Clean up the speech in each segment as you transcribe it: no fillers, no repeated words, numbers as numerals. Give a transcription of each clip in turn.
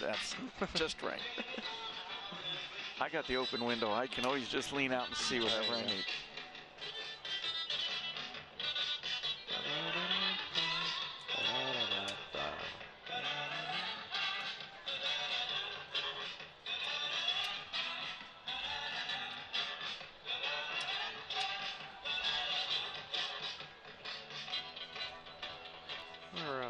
That's just right. I got the open window. I can always just lean out and see whatever I need. All right.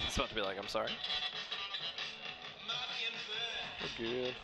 It's about to be like, I'm sorry. We're good.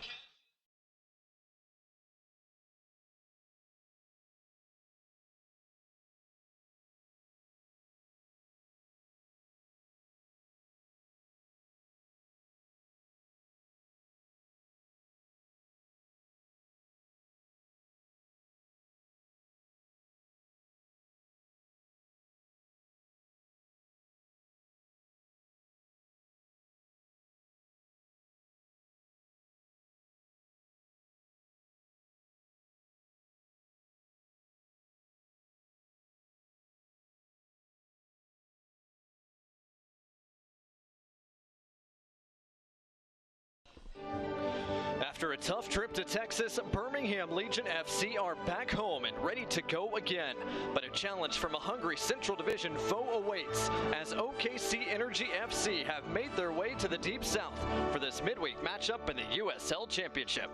After a tough trip to Texas, Birmingham Legion FC are back home and ready to go again. But a challenge from a hungry Central Division foe awaits as OKC Energy FC have made their way to the Deep South for this midweek matchup in the USL Championship.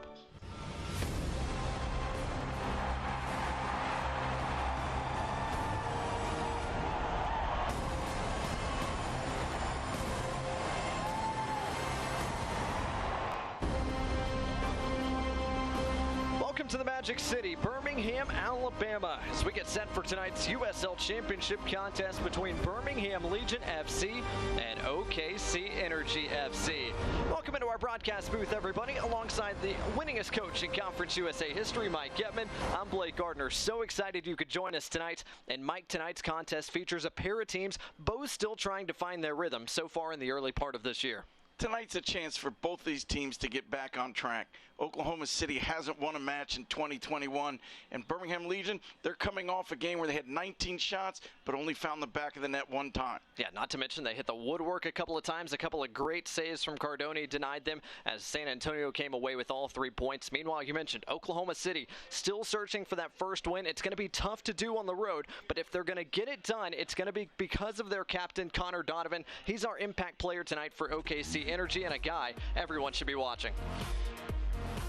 Welcome to the Magic City, Birmingham, Alabama, as we get set for tonight's USL Championship contest between Birmingham Legion FC and OKC Energy FC. Welcome into our broadcast booth, everybody, alongside the winningest coach in Conference USA history, Mike Getman. I'm Blake Gardner. So excited you could join us tonight. And Mike, tonight's contest features a pair of teams, both still trying to find their rhythm so far in the early part of this year. Tonight's a chance for both these teams to get back on track. Oklahoma City hasn't won a match in 2021, and Birmingham Legion, they're coming off a game where they had 19 shots, but only found the back of the net one time. Yeah, not to mention they hit the woodwork a couple of times. A couple of great saves from Cardone denied them as San Antonio came away with all 3 points. Meanwhile, you mentioned Oklahoma City still searching for that first win. It's going to be tough to do on the road, but if they're going to get it done, it's going to be because of their captain, Connor Donovan. He's our impact player tonight for OKC Energy and a guy everyone should be watching.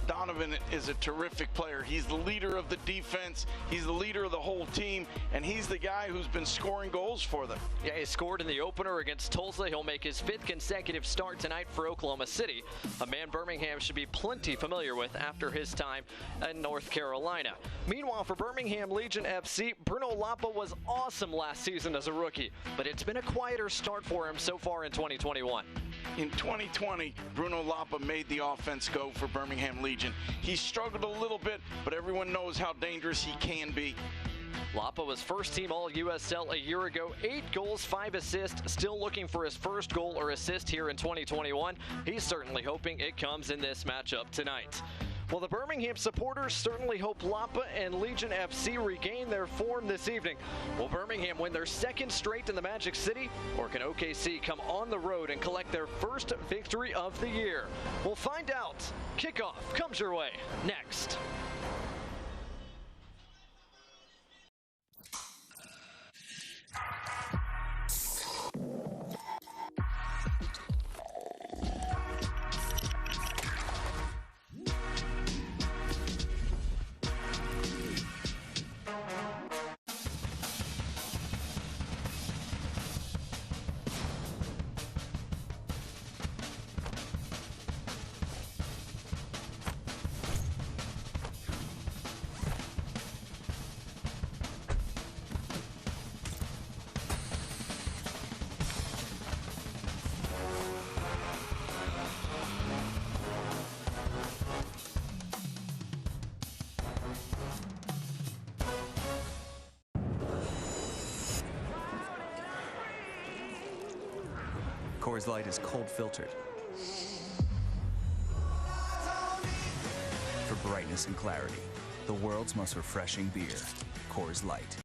Donovan is a terrific player. He's the leader of the defense. He's the leader of the whole team, and he's the guy who's been scoring goals for them. Yeah, he scored in the opener against Tulsa. He'll make his 5th consecutive start tonight for Oklahoma City, a man Birmingham should be plenty familiar with after his time in North Carolina. Meanwhile, for Birmingham Legion FC, Bruno Lapa was awesome last season as a rookie, but it's been a quieter start for him so far in 2021. In 2020, Bruno Lapa made the offense go for Birmingham Legion. He struggled a little bit, but everyone knows how dangerous he can be. Lapa was first team All-USL a year ago, 8 goals, 5 assists, still looking for his first goal or assist here in 2021. He's certainly hoping it comes in this matchup tonight. Well, the Birmingham supporters certainly hope Lapa and Legion FC regain their form this evening. Will Birmingham win their 2nd straight in the Magic City, or can OKC come on the road and collect their first victory of the year? We'll find out. Kickoff comes your way next. Coors Light is cold filtered for brightness and clarity. The world's most refreshing beer, Coors Light.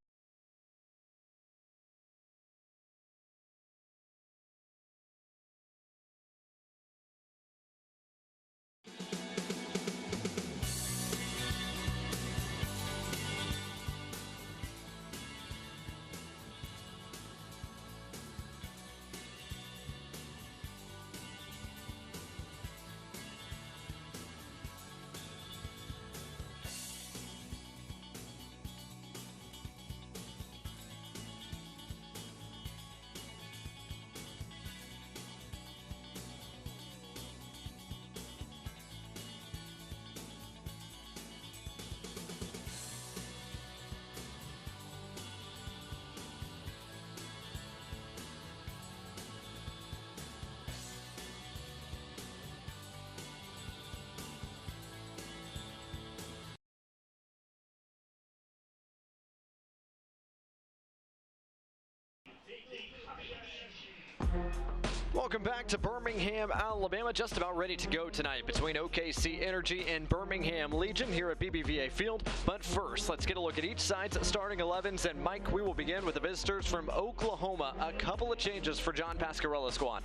Welcome back to Birmingham, Alabama. Just about ready to go tonight between OKC Energy and Birmingham Legion here at BBVA Field. But first, let's get a look at each side's starting 11s. And Mike, we will begin with the visitors from Oklahoma. A couple of changes for John Pascarella's squad.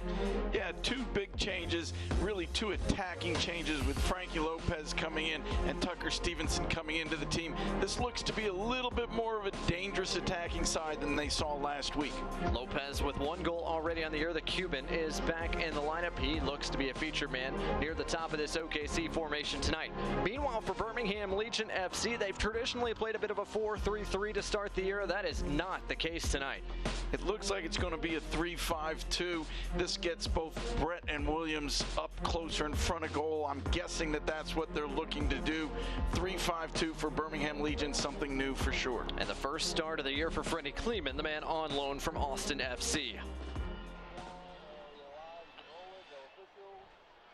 Yeah, two big changes, really two attacking changes with Frankie Lopez coming in and Tucker Stevenson coming into the team. This looks to be a little bit more of a dangerous attacking side than they saw last week. Lopez with one goal already on the year. The Cuban is back in the lineup. He looks to be a featured man near the top of this OKC formation tonight. Meanwhile, for Birmingham Legion FC, they've traditionally played a bit of a 4-3-3 to start the year. That is not the case tonight. It looks like it's going to be a 3-5-2. This gets both Brett and Williams up closer in front of goal. I'm guessing that that's what they're looking to do. 3-5-2 for Birmingham Legion, something new for sure. And the first start of the year for Freddie Kleeman, the man on loan from Austin FC.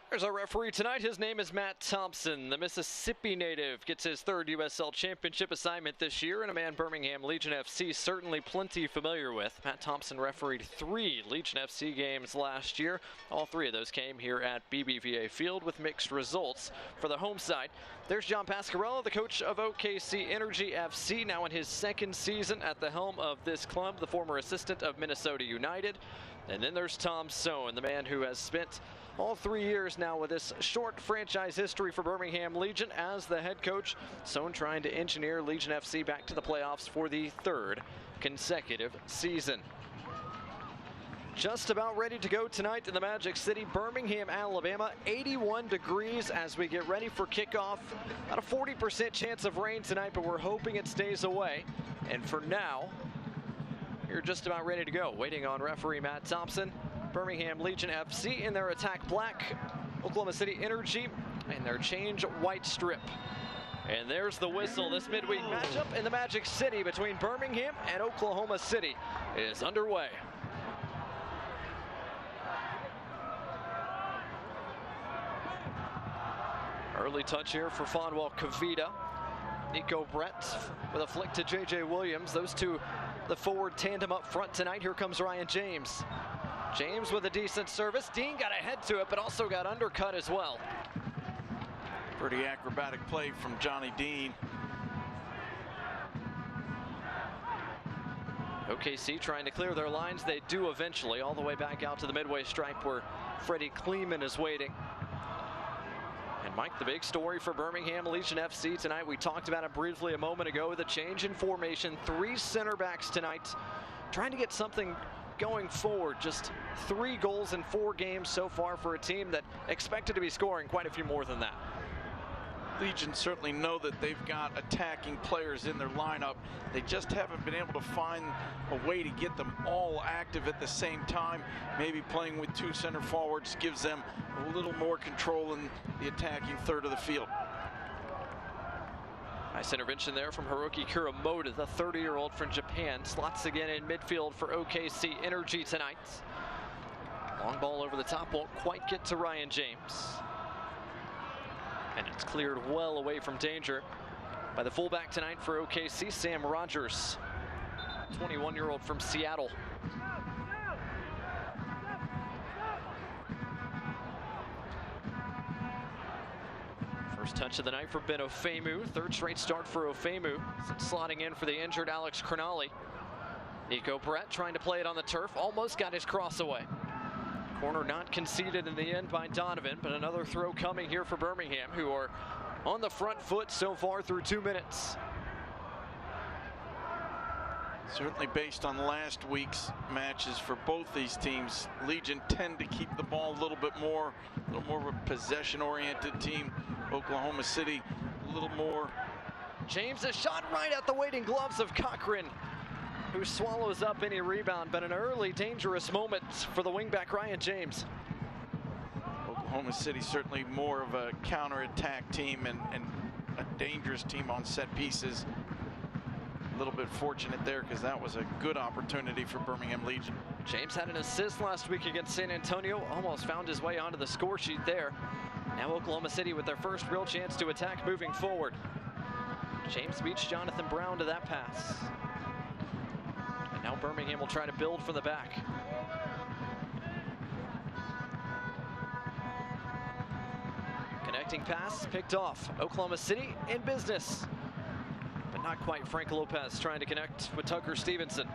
There's our referee tonight. His name is Matt Thompson. The Mississippi native gets his third USL Championship assignment this year, and a man Birmingham Legion FC certainly plenty familiar with. Matt Thompson refereed 3 Legion FC games last year. All 3 of those came here at BBVA Field with mixed results. For the home side, there's John Pascarella, the coach of OKC Energy FC, now in his second season at the helm of this club, the former assistant of Minnesota United. And then there's Tom Sohn, the man who has spent all 3 years now with this short franchise history for Birmingham Legion as the head coach. Sohn trying to engineer Legion FC back to the playoffs for the 3rd consecutive season. Just about ready to go tonight in the Magic City, Birmingham, Alabama. 81 degrees as we get ready for kickoff. About a 40% chance of rain tonight, but we're hoping it stays away. And for now, you're just about ready to go. Waiting on referee Matt Thompson. Birmingham Legion FC in their attack black, Oklahoma City Energy in their change white strip. And there's the whistle. This midweek matchup in the Magic City between Birmingham and Oklahoma City is underway. Early touch here for Fonwell Kavita. Nico Brett with a flick to J.J. Williams. Those two, the forward tandem up front tonight. Here comes Ryan James. James with a decent service. Dean got ahead to it, but also got undercut as well. Pretty acrobatic play from Johnny Dean. OKC trying to clear their lines. They do eventually, all the way back out to the midway stripe where Freddie Kleeman is waiting. And Mike, the big story for Birmingham Legion FC tonight, we talked about it briefly a moment ago, the change in formation. 3 center backs tonight, trying to get something going forward. Just 3 goals in 4 games so far for a team that expected to be scoring quite a few more than that. Legion certainly know that they've got attacking players in their lineup. They just haven't been able to find a way to get them all active at the same time. Maybe playing with 2 center forwards gives them a little more control in the attacking third of the field. Nice intervention there from Hiroki Kuramoto, the 30-year-old from Japan. Slots again in midfield for OKC Energy tonight. Long ball over the top, won't quite get to Ryan James. And it's cleared well away from danger by the fullback tonight for OKC, Sam Rogers, 21-year-old from Seattle. First touch of the night for Ben Ofemu. 3rd straight start for Ofemu. Slotting in for the injured Alex Crognali. Nico Brett trying to play it on the turf. Almost got his cross away. Corner not conceded in the end by Donovan, but another throw coming here for Birmingham, who are on the front foot so far through 2 minutes. Certainly based on last week's matches for both these teams, Legion tend to keep the ball a little more of a possession-oriented team. Oklahoma City, a little more. James is shot right at the waiting gloves of Cochran, who swallows up any rebound, but an early dangerous moment for the wingback Ryan James. Oklahoma City certainly more of a counter-attack team and a dangerous team on set pieces. A little bit fortunate there because that was a good opportunity for Birmingham Legion. James had an assist last week against San Antonio, almost found his way onto the score sheet there. Now Oklahoma City with their first real chance to attack moving forward. James beats Jonathan Brown to that pass. And now Birmingham will try to build from the back. Connecting pass picked off. Oklahoma City in business, but not quite. Frank Lopez trying to connect with Tucker Stevenson.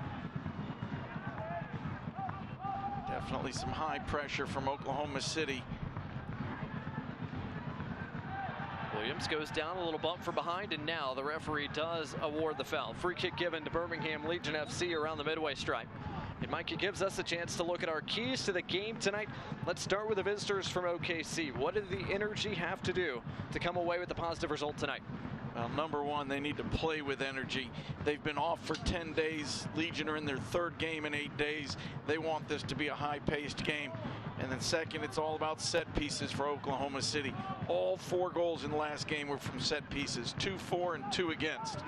Definitely some high pressure from Oklahoma City. Williams goes down, a little bump from behind, and now the referee does award the foul. Free kick given to Birmingham Legion FC around the midway stripe. And Mike, it gives us a chance to look at our keys to the game tonight. Let's start with the visitors from OKC. What did the Energy have to do to come away with a positive result tonight? Well, number one, they need to play with energy. They've been off for 10 days. Legion are in their third game in 8 days. They want this to be a high-paced game. And then second, it's all about set pieces for Oklahoma City. All 4 goals in the last game were from set pieces, 2 for and 2 against.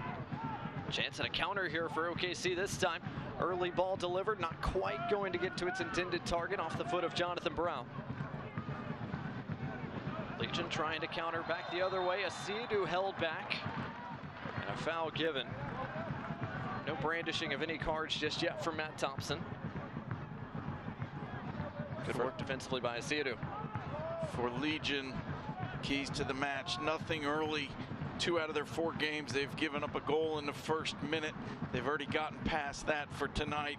Chance at a counter here for OKC this time. Early ball delivered, not quite going to get to its intended target, off the foot of Jonathan Brown. Legion trying to counter back the other way. Asidu held back, and a foul given. No brandishing of any cards just yet from Matt Thompson. Good work defensively by Asidu. For Legion, keys to the match, nothing early. 2 out of their 4 games, they've given up a goal in the first minute. They've already gotten past that for tonight.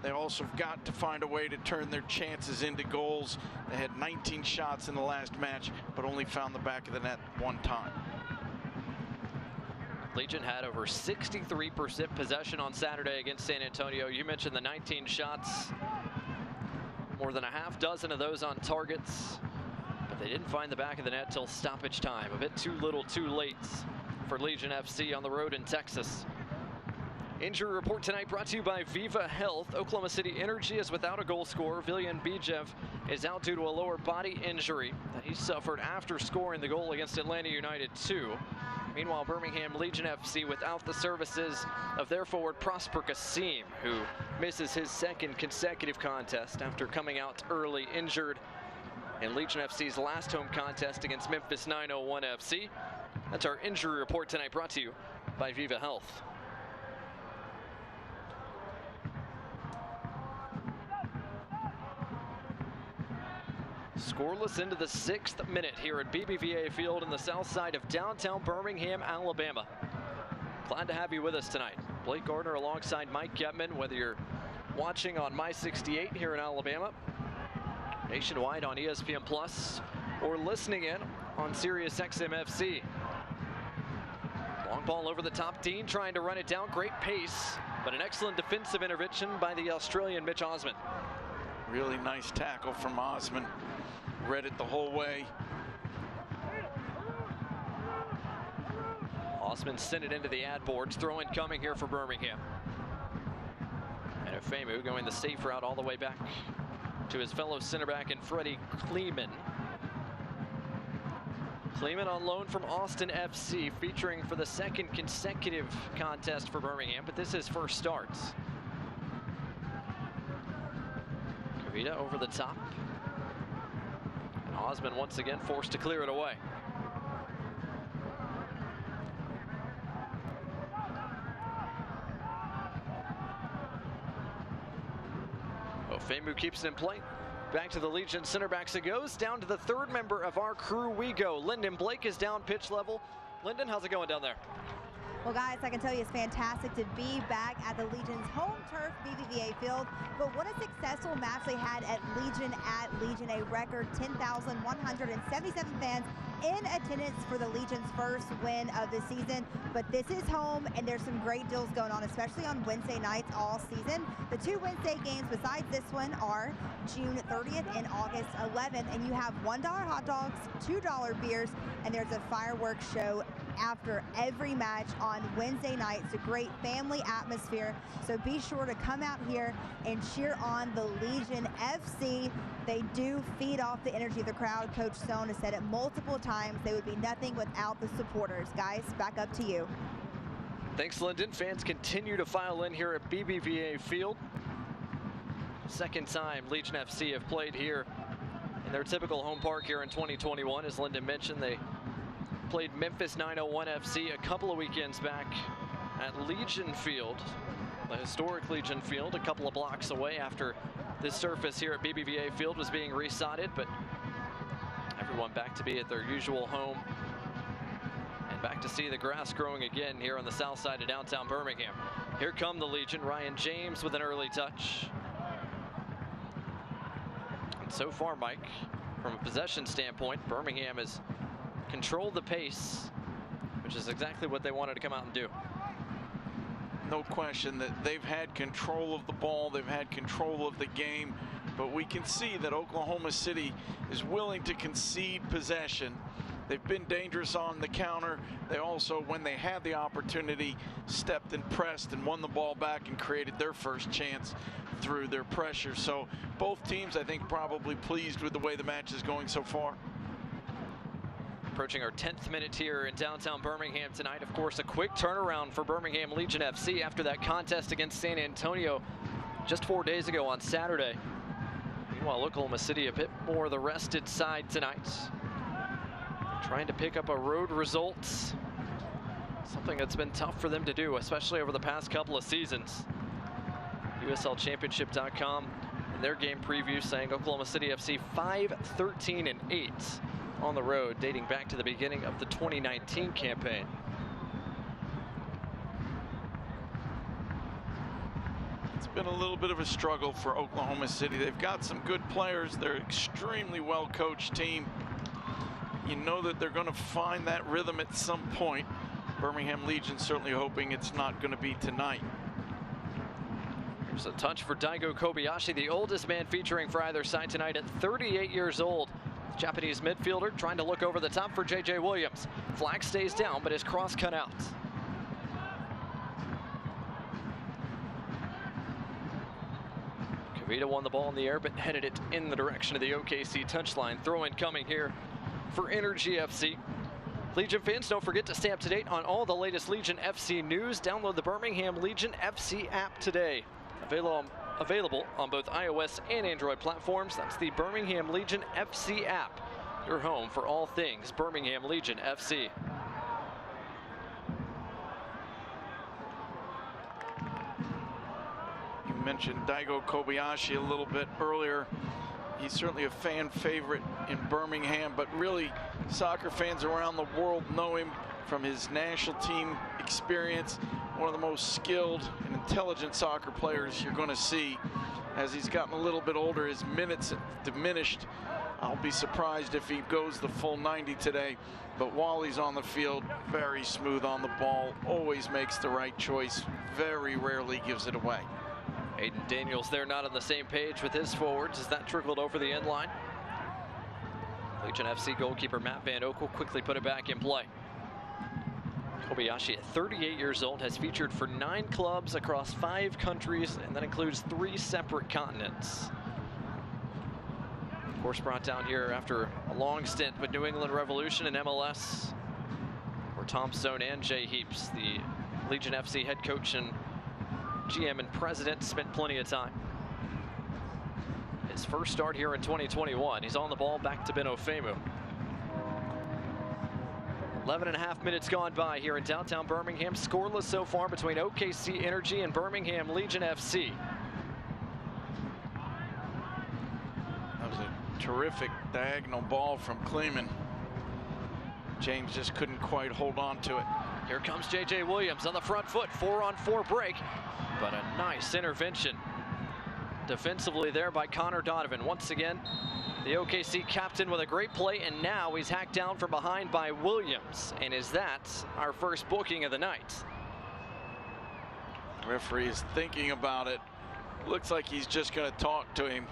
They also have got to find a way to turn their chances into goals. They had 19 shots in the last match, but only found the back of the net 1 time. Legion had over 63% possession on Saturday against San Antonio. You mentioned the 19 shots. More than a half dozen of those on targets, but they didn't find the back of the net till stoppage time. A bit too little, too late for Legion FC on the road in Texas. Injury report tonight brought to you by Viva Health. Oklahoma City Energy is without a goal scorer. Villian Bijev is out due to a lower body injury that he suffered after scoring the goal against Atlanta United 2. Meanwhile, Birmingham Legion FC without the services of their forward Prosper Kasim, who misses his 2nd consecutive contest after coming out early injured in Legion FC's last home contest against Memphis 901 FC. That's our injury report tonight, brought to you by Viva Health. Scoreless into the 6th minute here at BBVA Field in the south side of downtown Birmingham, Alabama. Glad to have you with us tonight. Blake Gardner alongside Mike Getman, whether you're watching on My 68 here in Alabama, nationwide on ESPN Plus, or listening in on Sirius XM FC. Long ball over the top. Dean trying to run it down. Great pace, but an excellent defensive intervention by the Australian Mitch Osman. Really nice tackle from Osman. Read it the whole way. Osman sent it into the ad boards. Throw-in coming here for Birmingham. And Efemu going the safe route all the way back to his fellow center back and Freddie Kleeman. Kleeman on loan from Austin FC, featuring for the 2nd consecutive contest for Birmingham, but this is first starts. Kavita over the top. And Osman once again forced to clear it away. Efemu keeps it in play. Back to the Legion center backs it goes. Down to the 3rd member of our crew we go. Lyndon Blake is down pitch level. Lyndon, how's it going down there? Well, guys, I can tell you it's fantastic to be back at the Legion's home turf, BBVA Field. But what a successful match they had at Legion, a record 10,177 fans in attendance for the Legion's first win of the season. But this is home, and there's some great deals going on, especially on Wednesday nights all season. The 2 Wednesday games besides this one are June 30th and August 11th, and you have $1 hot dogs, $2 beers, and there's a fireworks show after every match on Wednesday night. It's a great family atmosphere, so be sure to come out here and cheer on the Legion FC. They do feed off the energy of the crowd. Coach Stone has said it multiple times. They would be nothing without the supporters. Guys, back up to you. Thanks, Lyndon. Fans continue to file in here at BBVA Field. 2nd time Legion FC have played here in their typical home park here in 2021. As Lyndon mentioned, they played Memphis 901 FC a couple of weekends back at Legion Field, the historic Legion Field, a couple of blocks away after this surface here at BBVA Field was being resodded, but everyone 2021, back to be at their usual home. And back to see the grass growing again here on the south side of downtown Birmingham. Here come the Legion. Ryan James with an early touch. And so far, Mike, from a possession standpoint, Birmingham has controlled the pace, which is exactly what they wanted to come out and do. No question that they've had control of the ball, they've had control of the game, but we can see that Oklahoma City is willing to concede possession. They've been dangerous on the counter. They also, when they had the opportunity, stepped and pressed and won the ball back and created their first chance through their pressure. So both teams, I think, probably pleased with the way the match is going so far. Approaching our 10th minute here in downtown Birmingham tonight. Of course, a quick turnaround for Birmingham Legion FC after that contest against San Antonio just 4 days ago on Saturday. Meanwhile, Oklahoma City a bit more the rested side tonight, trying to pick up a road result, something that's been tough for them to do, especially over the past couple of seasons. USLChampionship.com in their game preview saying Oklahoma City FC 5-13-8 on the road, dating back to the beginning of the 2019 campaign. It's been a little bit of a struggle for Oklahoma City. They've got some good players. They're an extremely well-coached team. You know that they're going to find that rhythm at some point. Birmingham Legion certainly hoping it's not going to be tonight. Here's a touch for Daigo Kobayashi, the oldest man featuring for either side tonight at 38 years old. Japanese midfielder trying to look over the top for J.J. Williams. Flag stays down, but his cross cut out. Kavita won the ball in the air, but headed it in the direction of the OKC touchline. Throw-in coming here for Energy FC. Legion fans, don't forget to stay up to date on all the latest Legion FC news. Download the Birmingham Legion FC app today. Available on both iOS and Android platforms. That's the Birmingham Legion FC app, your home for all things Birmingham Legion FC. You mentioned Daigo Kobayashi a little bit earlier. He's certainly a fan favorite in Birmingham, but really soccer fans around the world know him from his national team experience. One of the most skilled and intelligent soccer players you're going to see. As he's gotten a little bit older, his minutes have diminished. I'll be surprised if he goes the full 90 today, but while he's on the field, very smooth on the ball, always makes the right choice, very rarely gives it away. Aiden Daniels there not on the same page with his forwards as that trickled over the end line. Legion FC goalkeeper Matt Van Oekel quickly put it back in play. Kobayashi at 38 years old has featured for 9 clubs across 5 countries, and that includes 3 separate continents. Of course, brought down here after a long stint with New England Revolution and MLS, where Tom Stone and Jay Heaps, the Legion FC head coach and GM and president, spent plenty of time. His first start here in 2021. He's on the ball back to Ben Ofemu. 11.5 minutes gone by here in downtown Birmingham. Scoreless so far between OKC Energy and Birmingham Legion FC. That was a terrific diagonal ball from Kleeman. James just couldn't quite hold on to it. Here comes J.J. Williams on the front foot, 4-on-4 break, but a nice intervention defensively there by Connor Donovan. Once again, the OKC captain with a great play, and now he's hacked down from behind by Williams. And is that our first booking of the night? The referee is thinking about it. Looks like he's just going to talk to him.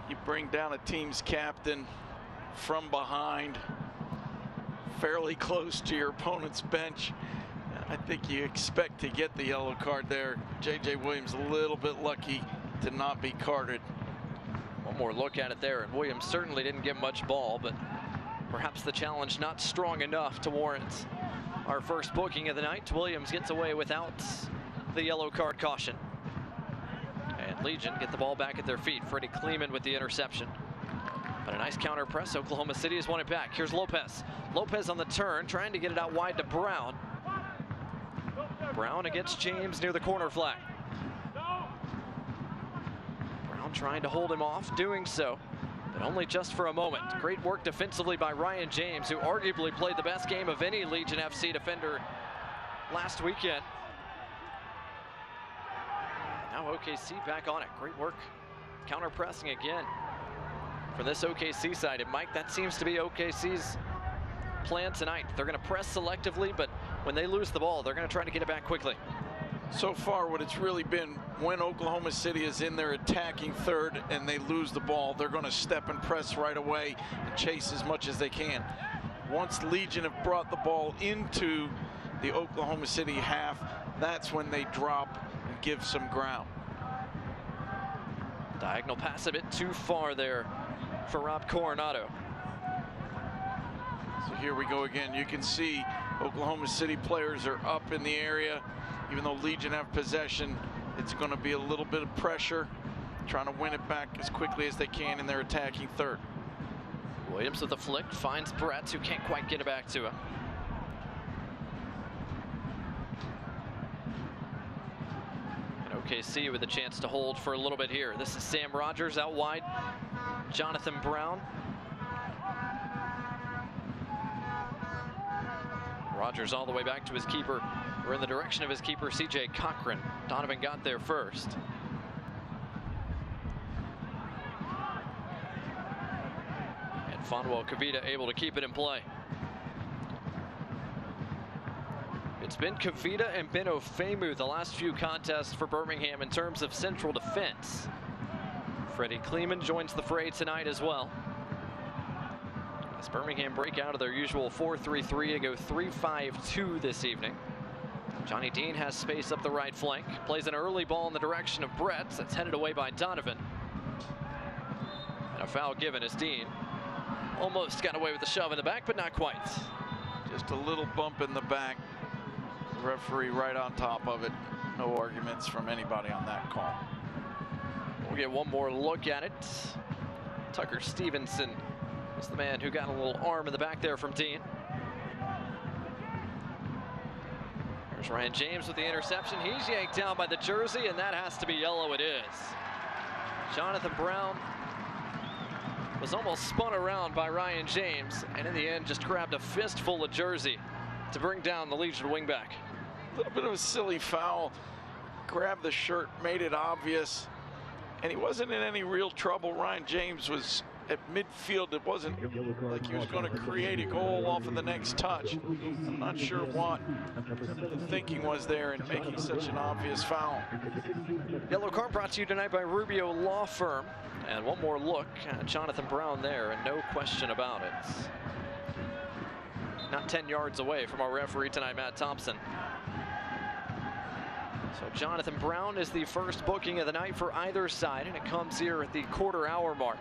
You bring down a team's captain from behind, fairly close to your opponent's bench. I think you expect to get the yellow card there. J.J. Williams a little bit lucky to not be carded. One more look at it there, and Williams certainly didn't get much ball, but perhaps the challenge not strong enough to warrant our first booking of the night. Williams gets away without the yellow card caution. And Legion get the ball back at their feet. Freddie Kleeman with the interception. But a nice counter press. Oklahoma City has won it back. Here's Lopez. Lopez on the turn, trying to get it out wide to Brown. Brown against James near the corner flag. Brown trying to hold him off, doing so. but only just for a moment. Great work defensively by Ryan James, who arguably played the best game of any Legion FC defender last weekend. Now OKC back on it. Great work counter-pressing again for this OKC side. And Mike, that seems to be OKC's plan tonight. They're going to press selectively, but when they lose the ball, they're going to try to get it back quickly. So far, what it's really been, when Oklahoma City is in their attacking third and they lose the ball, they're going to step and press right away and chase as much as they can. Once Legion have brought the ball into the Oklahoma City half, that's when they drop and give some ground. Diagonal pass a bit too far there for Rob Coronado. So here we go again. You can see Oklahoma City players are up in the area. Even though Legion have possession, it's going to be a little bit of pressure, trying to win it back as quickly as they can in their attacking third. Williams with the flick, finds Brett, who can't quite get it back to him. And OKC with a chance to hold for a little bit here. This is Sam Rogers out wide. Jonathan Brown. Rogers all the way back to his keeper. We're in the direction of his keeper, CJ Cochran. Donovan got there first. And Fonwell Kavita able to keep it in play. It's been Kavita and Ben Ofemu the last few contests for Birmingham in terms of central defense. Freddie Kleeman joins the fray tonight as well, as Birmingham break out of their usual 4-3-3 to go 3-5-2 this evening. Johnny Dean has space up the right flank, plays an early ball in the direction of Brett. That's headed away by Donovan. And a foul given as Dean almost got away with the shove in the back, but not quite. Just a little bump in the back. The referee right on top of it. No arguments from anybody on that call. We'll get one more look at it. Tucker Stevenson is the man who got a little arm in the back there from Dean. There's Ryan James with the interception. He's yanked down by the jersey, and that has to be yellow. It is. Jonathan Brown was almost spun around by Ryan James, and in the end just grabbed a fistful of jersey to bring down the Legion wingback. A little bit of a silly foul. Grabbed the shirt, made it obvious, and he wasn't in any real trouble. Ryan James was at midfield. It wasn't like he was going to create a goal off of the next touch. I'm not sure what the thinking was there in making such an obvious foul. Yellow card brought to you tonight by Rubio Law Firm. And one more look at Jonathan Brown there, and no question about it. Not 10 yards away from our referee tonight, Matt Thompson. So Jonathan Brown is the first booking of the night for either side, and it comes here at the quarter-hour mark.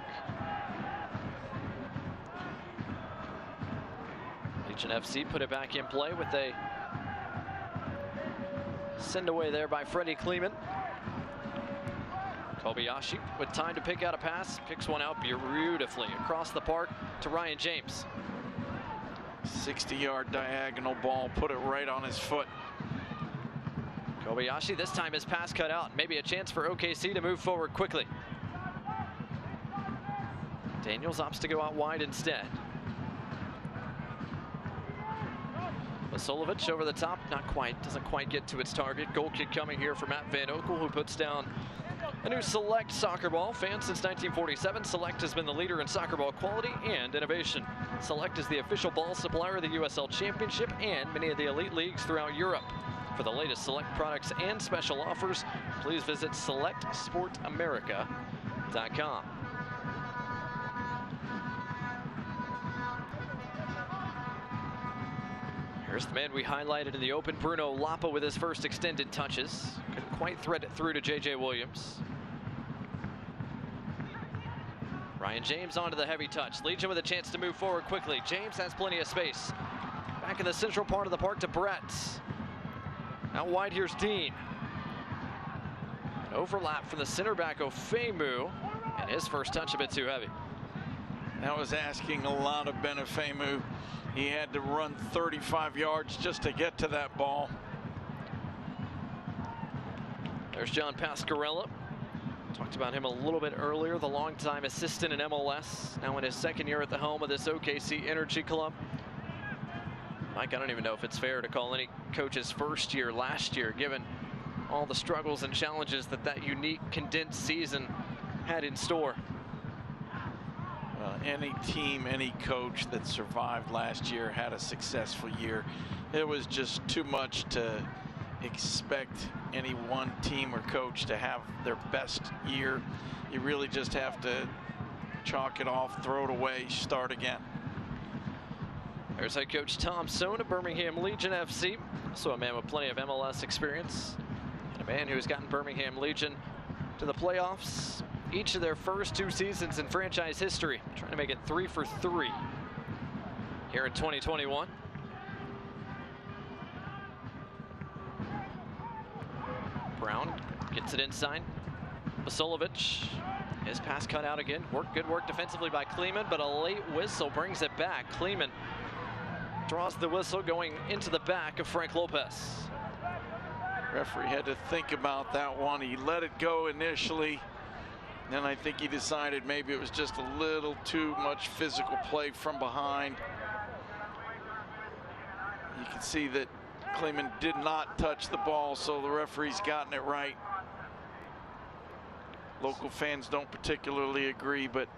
Legion FC put it back in play with a send away there by Freddie Kleeman. Kobayashi with time to pick out a pass, picks one out beautifully across the park to Ryan James. 60-yard diagonal ball, put it right on his foot. Kobayashi, this time his pass cut out. Maybe a chance for OKC to move forward quickly. Daniels opts to go out wide instead. Vasiljevic over the top, not quite, doesn't quite get to its target. Goal kick coming here for Matt Van Oekel, who puts down a new Select soccer ball. Fan since 1947, Select has been the leader in soccer ball quality and innovation. Select is the official ball supplier of the USL Championship and many of the elite leagues throughout Europe. For the latest Select products and special offers, please visit selectsportamerica.com. Here's the man we highlighted in the open, Bruno Lapa, with his first extended touches. Couldn't quite thread it through to J.J. Williams. Ryan James onto the heavy touch. Legion with a chance to move forward quickly. James has plenty of space. Back in the central part of the park to Brett. Out wide, here's Dean. An overlap from the center back, Ofemu, and his first touch a bit too heavy. That was asking a lot of Ben Ofemu. He had to run 35 yards just to get to that ball. There's John Pascarella. Talked about him a little bit earlier, the longtime assistant in MLS, now in his second year at the helm of this OKC Energy Club. Mike, I don't even know if it's fair to call any coach's first year last year, given all the struggles and challenges that unique condensed season had in store. Any team, any coach that survived last year had a successful year. It was just too much to expect any one team or coach to have their best year. You really just have to chalk it off, throw it away, start again. There's head coach Tom Sohn of Birmingham Legion FC, also a man with plenty of MLS experience, and a man who has gotten Birmingham Legion to the playoffs each of their first 2 seasons in franchise history, trying to make it 3 for 3 here in 2021. Brown gets it inside. Vasiljevic, his pass cut out again. Good work defensively by Kleeman, but a late whistle brings it back. Kleeman draws the whistle going into the back of Frank Lopez. Referee had to think about that one. He let it go initially. Then I think he decided maybe it was just a little too much physical play from behind. You can see that Kleeman did not touch the ball, so the referee's gotten it right. Local fans don't particularly agree, but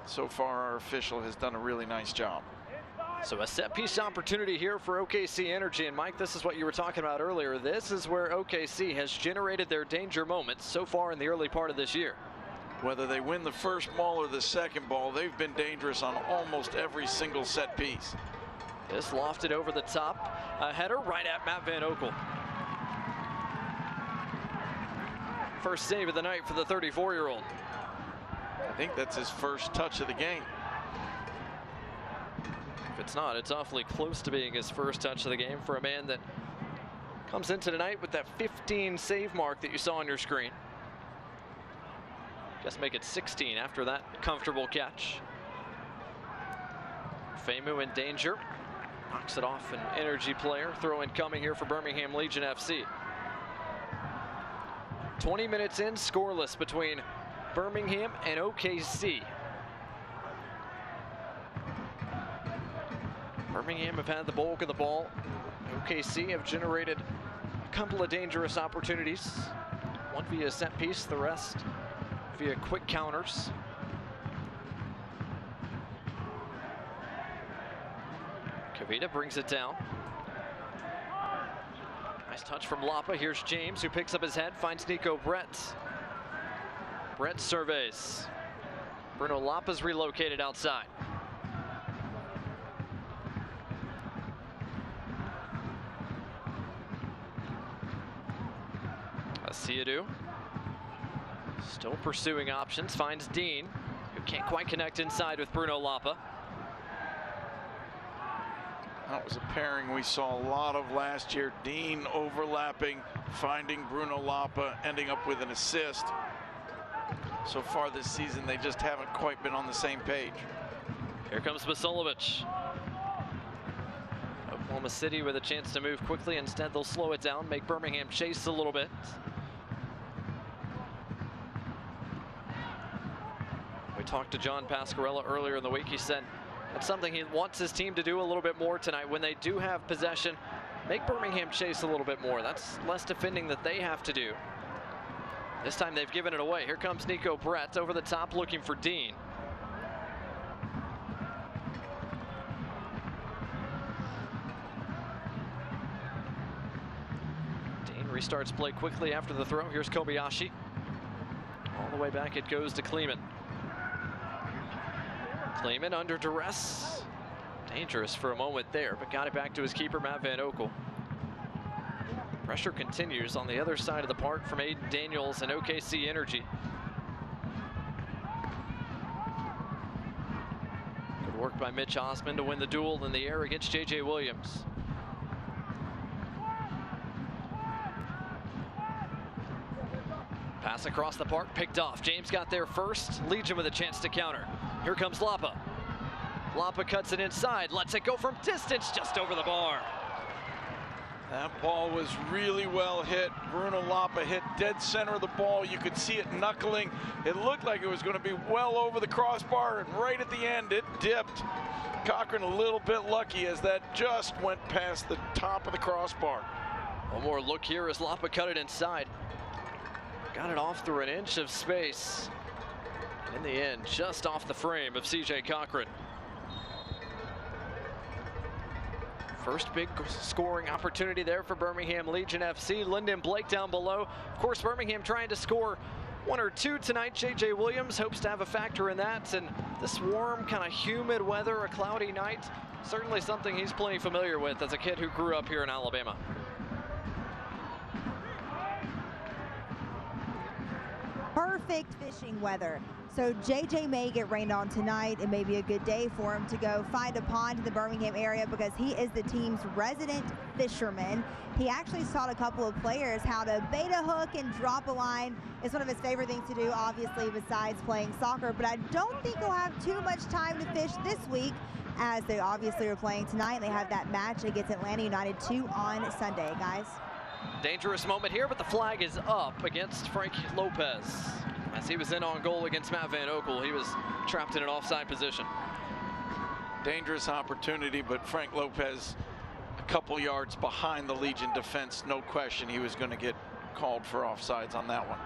so far our official has done a really nice job. So a set piece opportunity here for OKC Energy. And Mike, this is what you were talking about earlier. This is where OKC has generated their danger moments so far in the early part of this year. Whether they win the first ball or the second ball, they've been dangerous on almost every single set piece. This lofted over the top. A header right at Matt Van Oekel. First save of the night for the 34-year-old. I think that's his first touch of the game. If it's not, it's awfully close to being his first touch of the game for a man that comes into tonight with that 15 save mark that you saw on your screen. Guess make it 16 after that comfortable catch. Famu in danger. Knocks it off an Energy player. Throw in coming here for Birmingham Legion FC. 20 minutes in, scoreless between Birmingham and OKC. Birmingham have had the bulk of the ball. OKC have generated a couple of dangerous opportunities. One via set piece, the rest via quick counters. Kavita brings it down. Nice touch from Lapa. Here's James, who picks up his head, finds Nico Brett. Brett surveys. Bruno Lapa's relocated outside. Asiadu still pursuing options, finds Dean, who can't quite connect inside with Bruno Lapa. That was a pairing we saw a lot of last year. Dean overlapping, finding Bruno Lapa, ending up with an assist. So far this season, they just haven't quite been on the same page. Here comes Vasiljevic. Oklahoma City with a chance to move quickly. Instead, they'll slow it down, make Birmingham chase a little bit. We talked to John Pasquarella earlier in the week. He said that's something he wants his team to do a little bit more tonight. When they do have possession, make Birmingham chase a little bit more. That's less defending that they have to do. This time they've given it away. Here comes Nico Brett over the top looking for Dean. Dean restarts play quickly after the throw. Here's Kobayashi. All the way back it goes to Kleeman. Kleeman under duress. Dangerous for a moment there, but got it back to his keeper, Matt Van Oekel. Pressure continues on the other side of the park from Aiden Daniels and OKC Energy. Good work by Mitch Osmond to win the duel in the air against J.J. Williams. Pass across the park, picked off. James got there first. Legion with a chance to counter. Here comes Lapa. Lapa cuts it inside, lets it go from distance, just over the bar. That ball was really well hit. Bruno Lapa hit dead center of the ball. You could see it knuckling. It looked like it was going to be well over the crossbar, and right at the end it dipped. Cochran a little bit lucky as that just went past the top of the crossbar. One more look here as Lapa cut it inside. Got it off through an inch of space. In the end, just off the frame of CJ Cochran. First big scoring opportunity there for Birmingham Legion FC. Lyndon Blake down below. Of course, Birmingham trying to score one or two tonight. J.J. Williams hopes to have a factor in that. And this warm, kind of humid weather, a cloudy night, certainly something he's plenty familiar with as a kid who grew up here in Alabama. Perfect fishing weather. So JJ may get rained on tonight. It may be a good day for him to go find a pond in the Birmingham area because he is the team's resident fisherman. He actually taught a couple of players how to bait a hook and drop a line. It's one of his favorite things to do, obviously, besides playing soccer. But I don't think he'll have too much time to fish this week, as they obviously are playing tonight. They have that match against Atlanta United 2 on Sunday, guys. Dangerous moment here, but the flag is up against Frank Lopez. As he was in on goal against Matt Van Oekel, he was trapped in an offside position. Dangerous opportunity, but Frank Lopez a couple yards behind the Legion defense. No question he was going to get called for offsides on that one.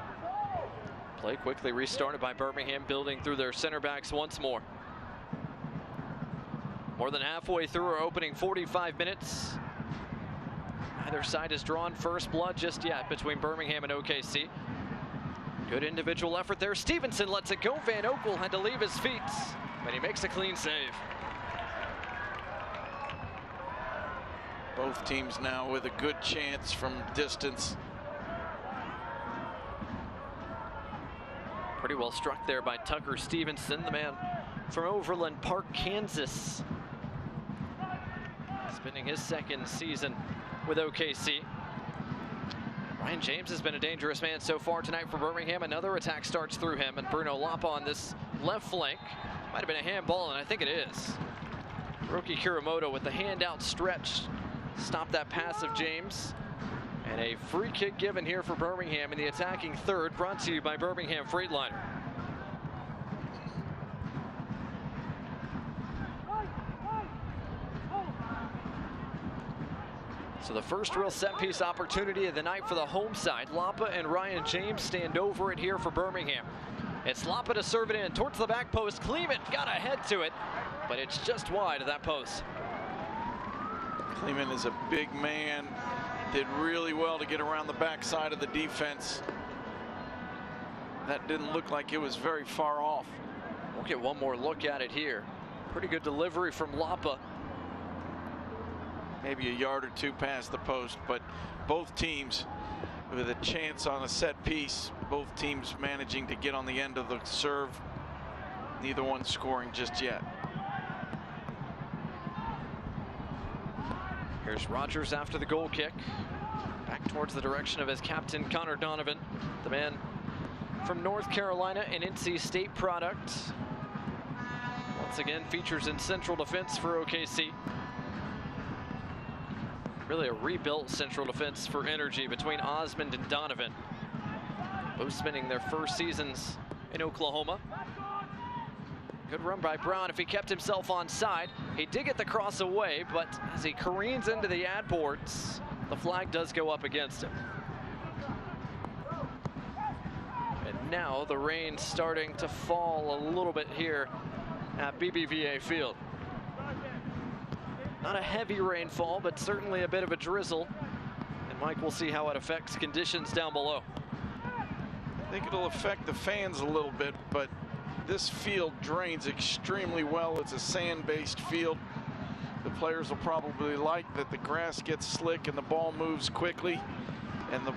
Play quickly restarted by Birmingham, building through their center backs once more. More than halfway through our opening 45 minutes. Neither side has drawn first blood just yet between Birmingham and OKC. Good individual effort there. Stevenson lets it go. Van Oekel had to leave his feet, but he makes a clean save. Both teams now with a good chance from distance. Pretty well struck there by Tucker Stevenson, the man from Overland Park, Kansas. Spending his second season with OKC. Ryan James has been a dangerous man so far tonight for Birmingham. Another attack starts through him, and Bruno Lapa on this left flank. Might have been a handball, and I think it is. Roki Kuramoto with the hand outstretched. Stop that pass of James. And a free kick given here for Birmingham in the attacking third, brought to you by Birmingham Freightliner. So the first real set-piece opportunity of the night for the home side. Lapa and Ryan James stand over it here for Birmingham. It's Lapa to serve it in towards the back post. Kleeman got a head to it, but it's just wide of that post. Kleeman is a big man. Did really well to get around the backside of the defense. That didn't look like it was very far off. We'll get one more look at it here. Pretty good delivery from Lapa. Maybe a yard or two past the post, but both teams with a chance on a set piece. Both teams managing to get on the end of the serve. Neither one scoring just yet. Here's Rogers after the goal kick. Back towards the direction of his captain, Connor Donovan, the man from North Carolina, an NC State product. Once again, features in central defense for OKC. Really a rebuilt central defense for Energy between Osmond and Donovan. Both spending their first seasons in Oklahoma. Good run by Brown. If he kept himself on side, he did get the cross away, but as he careens into the ad boards, the flag does go up against him. And now the rain starting to fall a little bit here at BBVA Field. Not a heavy rainfall, but certainly a bit of a drizzle. And Mike, we'll see how it affects conditions down below. I think it'll affect the fans a little bit, but this field drains extremely well. It's a sand-based field. The players will probably like that the grass gets slick and the ball moves quickly, and the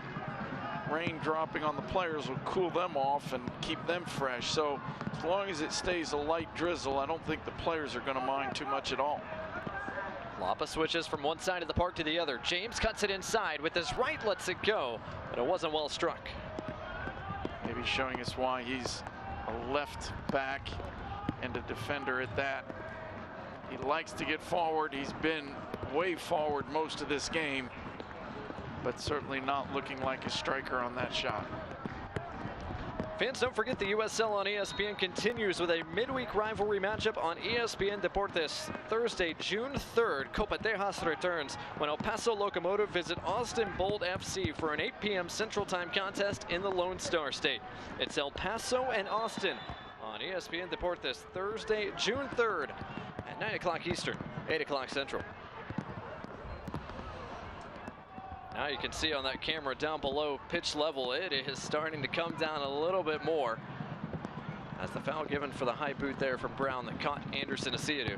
rain dropping on the players will cool them off and keep them fresh. So as long as it stays a light drizzle, I don't think the players are going to mind too much at all. Lapa switches from one side of the park to the other. James cuts it inside with his right, lets it go, but it wasn't well struck. Maybe showing us why he's a left back and a defender at that. He likes to get forward. He's been way forward most of this game. but certainly not looking like a striker on that shot. Fans, don't forget the USL on ESPN continues with a midweek rivalry matchup on ESPN Deportes. Thursday, June 3rd, Copa Tejas returns when El Paso Locomotive visit Austin Bold FC for an 8 p.m. Central Time contest in the Lone Star State. It's El Paso and Austin on ESPN Deportes, Thursday, June 3rd at 9 o'clock Eastern, 8 o'clock Central. Now you can see on that camera down below pitch level, it is starting to come down a little bit more. That's the foul given for the high boot there from Brown that caught Anderson Asiadu.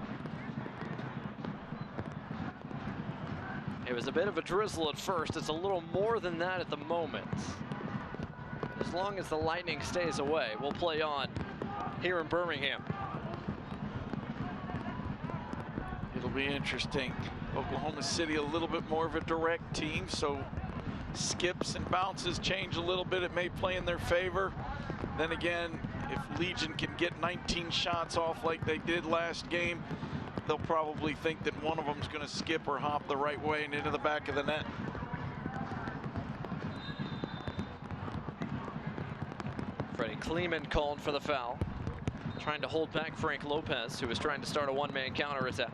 It was a bit of a drizzle at first. It's a little more than that at the moment. As long as the lightning stays away, we'll play on here in Birmingham. It'll be interesting. Oklahoma City a little bit more of a direct team, so skips and bounces change a little bit. It may play in their favor. Then again, if Legion can get 19 shots off like they did last game, they'll probably think that one of them's going to skip or hop the right way and into the back of the net. Freddie Kleeman called for the foul, trying to hold back Frank Lopez, who was trying to start a one-man counterattack.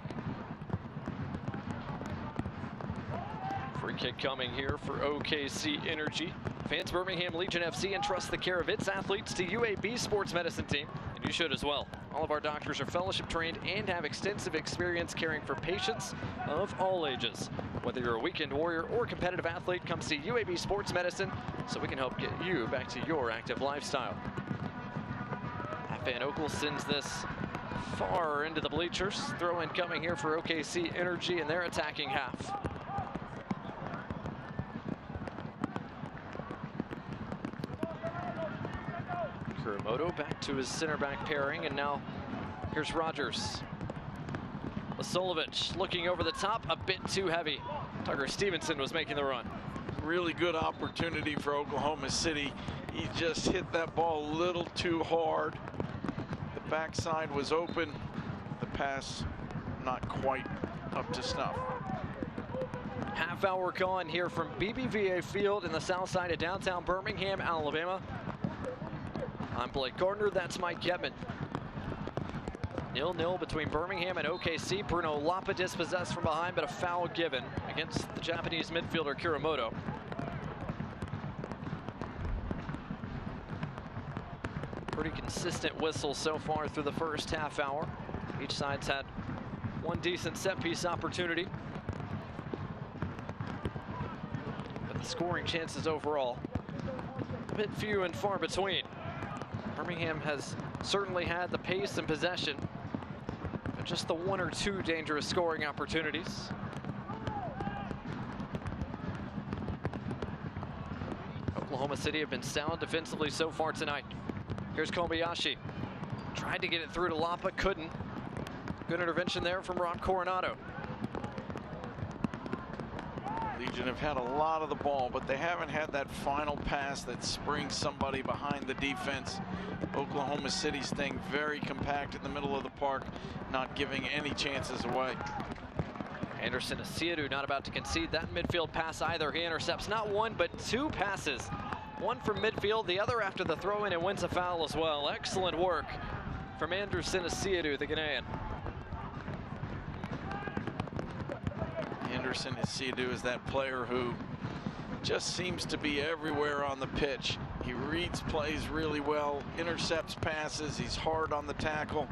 Free kick coming here for OKC Energy. Fans, Birmingham Legion FC entrusts the care of its athletes to UAB Sports Medicine Team, and you should as well. All of our doctors are fellowship trained and have extensive experience caring for patients of all ages. Whether you're a weekend warrior or competitive athlete, come see UAB Sports Medicine so we can help get you back to your active lifestyle. Van Okel sends this far into the bleachers. Throw in coming here for OKC Energy in their attacking half. Kuromoto back to his center back pairing, and now here's Rogers. Lasolovich looking over the top, a bit too heavy. Tucker Stevenson was making the run. Really good opportunity for Oklahoma City. He just hit that ball a little too hard. The backside was open. The pass not quite up to snuff. Half hour gone here from BBVA Field in the south side of downtown Birmingham, Alabama. I'm Blake Gardner, that's Mike Getman. 0-0 between Birmingham and OKC. Bruno Lapa dispossessed from behind, but a foul given against the Japanese midfielder Kuromoto. Pretty consistent whistle so far through the first half hour. Each side's had one decent set piece opportunity, but the scoring chances overall a bit few and far between. Birmingham has certainly had the pace and possession, but just the one or two dangerous scoring opportunities. Oklahoma City have been sound defensively so far tonight. Here's Kobayashi. Tried to get it through to Lapa, couldn't. Good intervention there from Rob Coronado. Legion have had a lot of the ball, but they haven't had that final pass that springs somebody behind the defense. Oklahoma City's staying very compact in the middle of the park, not giving any chances away. Anderson Asiadu not about to concede that midfield pass either. He intercepts not one, but two passes. One from midfield, the other after the throw-in, and wins a foul as well. Excellent work from Anderson Asiadu, the Ghanaian. Anderson Asiadu is that player who just seems to be everywhere on the pitch. He reads plays really well, intercepts passes, he's hard on the tackle,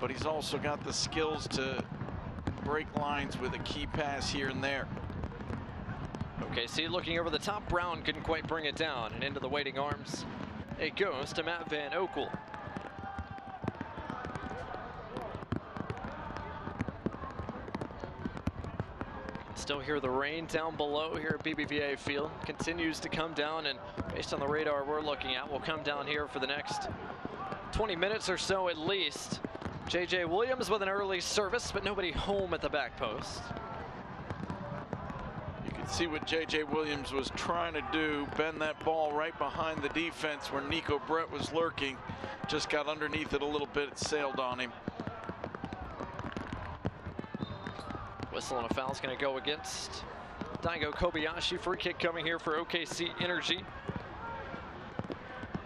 but he's also got the skills to break lines with a key pass here and there. Okay, see, looking over the top, Brown couldn't quite bring it down, and into the waiting arms it goes to Matt Van Okel. Still hear the rain down below here at BBVA Field. Continues to come down, and based on the radar we're looking at, will come down here for the next 20 minutes or so at least. J.J. Williams with an early service, but nobody home at the back post. You can see what J.J. Williams was trying to do, bend that ball right behind the defense where Nico Brett was lurking. Just got underneath it a little bit, it sailed on him. Whistle and a foul's going to go against Daigo Kobayashi, free kick coming here for OKC Energy.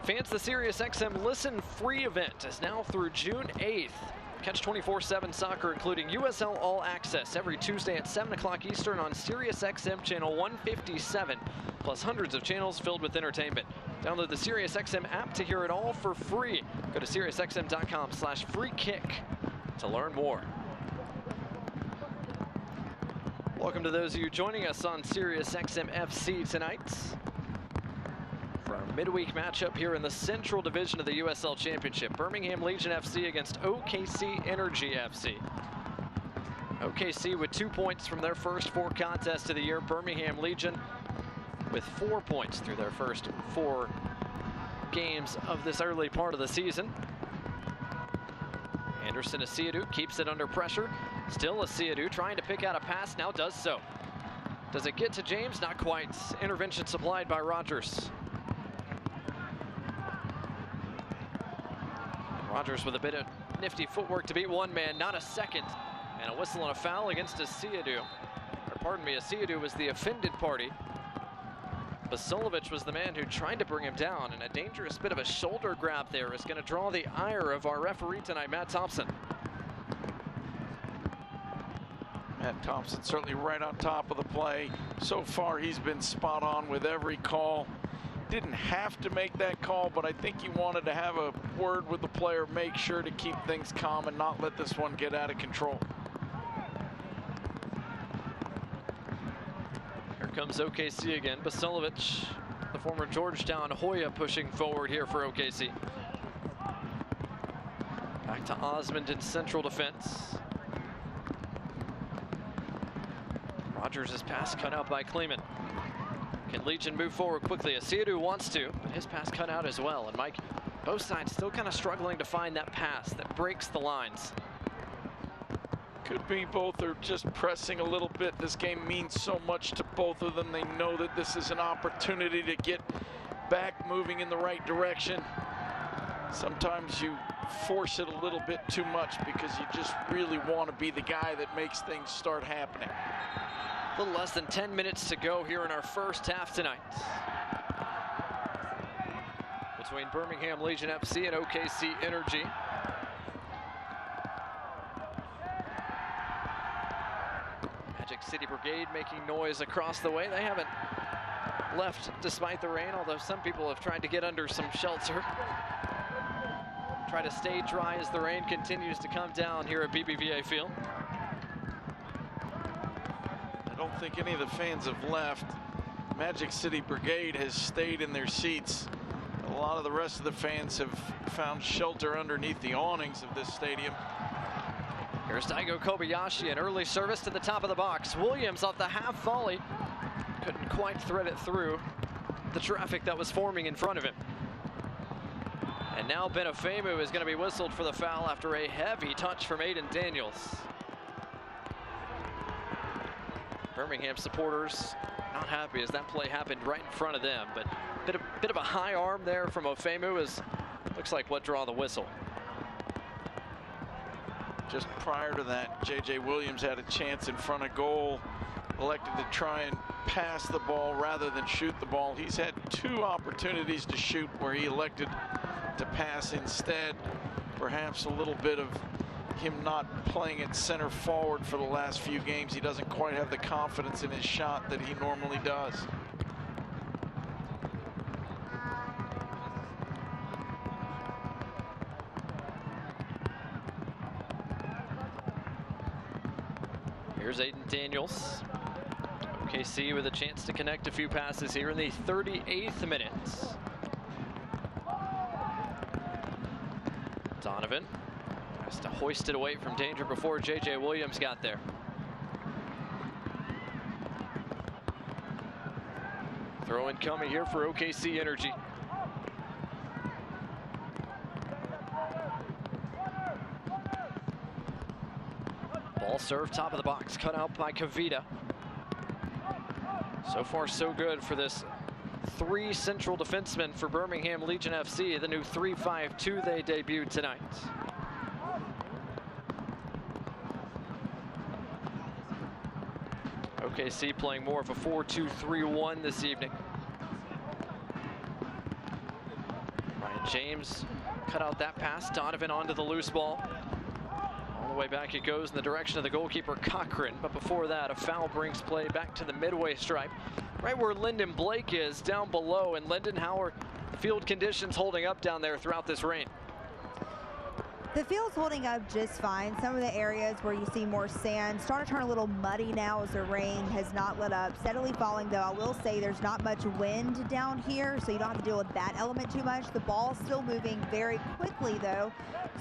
Fans, the SiriusXM Listen Free event is now through June 8th. Catch 24/7 soccer, including USL All Access, every Tuesday at 7 o'clock Eastern on SiriusXM channel 157, plus hundreds of channels filled with entertainment. Download the SiriusXM app to hear it all for free. Go to SiriusXM.com/freekick to learn more. Welcome to those of you joining us on SiriusXM FC tonight for our midweek matchup here in the Central Division of the USL Championship. Birmingham Legion FC against OKC Energy FC. OKC with 2 points from their first 4 contests of the year. Birmingham Legion with 4 points through their first 4 games of this early part of the season. Anderson Asiadu keeps it under pressure. Still Asiadu trying to pick out a pass, now does so. Does it get to James? Not quite. Intervention supplied by Rogers. Rogers with a bit of nifty footwork to beat one man, not a second. And a whistle and a foul against Asiadu. Or pardon me, Asiadu was the offended party. Basilovic was the man who tried to bring him down, and a dangerous bit of a shoulder grab there is going to draw the ire of our referee tonight, Matt Thompson. Matt Thompson certainly right on top of the play. So far, he's been spot on with every call. Didn't have to make that call, but I think he wanted to have a word with the player, make sure to keep things calm and not let this one get out of control. Here comes OKC again. Basilovic, the former Georgetown Hoya, pushing forward here for OKC. Back to Osmond in central defense. Rogers' pass cut out by Kleeman. Can Legion move forward quickly? Asiadu wants to, but his pass cut out as well. And Mike, both sides still kind of struggling to find that pass that breaks the lines. Could be both are just pressing a little bit. This game means so much to both of them. They know that this is an opportunity to get back moving in the right direction. Sometimes you force it a little bit too much because you just really want to be the guy that makes things start happening. A little less than 10 minutes to go here in our first half tonight. Between Birmingham Legion FC and OKC Energy. Magic City Brigade making noise across the way. They haven't left despite the rain, although some people have tried to get under some shelter. Try to stay dry as the rain continues to come down here at BBVA Field. I don't think any of the fans have left. Magic City Brigade has stayed in their seats. A lot of the rest of the fans have found shelter underneath the awnings of this stadium. Here's Daigo Kobayashi, an early service to the top of the box. Williams off the half volley. Couldn't quite thread it through the traffic that was forming in front of him. And now Benefemu is going to be whistled for the foul after a heavy touch from Aiden Daniels. Birmingham supporters not happy as that play happened right in front of them, but bit of a high arm there from Ofemu is looks like what draw the whistle. Just prior to that, J.J. Williams had a chance in front of goal, elected to try and pass the ball rather than shoot the ball. He's had 2 opportunities to shoot where he elected to pass instead. Perhaps a little bit of him not playing at center forward for the last few games. He doesn't quite have the confidence in his shot that he normally does. Here's Aiden Daniels. OKC with a chance to connect a few passes here in the 38th minute. Donovan has to hoist it away from danger before J.J. Williams got there. Throw in coming here for OKC Energy. Ball served top of the box, cut out by Kavita. So far so good for this 3 central defensemen for Birmingham Legion FC, the new 3-5-2 they debuted tonight. OKC playing more of a 4-2-3-1 this evening. Ryan James cut out that pass. Donovan onto the loose ball. All the way back it goes in the direction of the goalkeeper Cochran. But before that, a foul brings play back to the midway stripe, right where Lyndon Blake is, down below. And Lyndon, how are field conditions holding up down there throughout this rain? The field's holding up just fine. Some of the areas where you see more sand starting to turn a little muddy now as the rain has not let up. Steadily falling, though. I will say there's not much wind down here, so you don't have to deal with that element too much. The ball's still moving very quickly, though,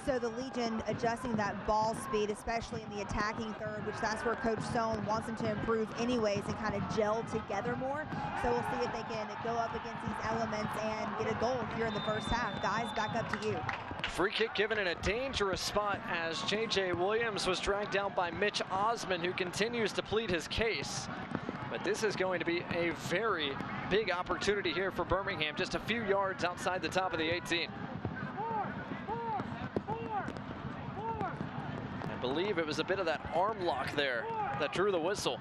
so the Legion adjusting that ball speed, especially in the attacking third, which that's where Coach Stone wants them to improve anyways and kind of gel together more. So we'll see if they can go up against these elements and get a goal here in the first half. Guys, back up to you. Free kick given in a dangerous spot as J.J. Williams was dragged down by Mitch Osman, who continues to plead his case. But this is going to be a very big opportunity here for Birmingham, just a few yards outside the top of the 18. I believe it was a bit of that arm lock there that drew the whistle.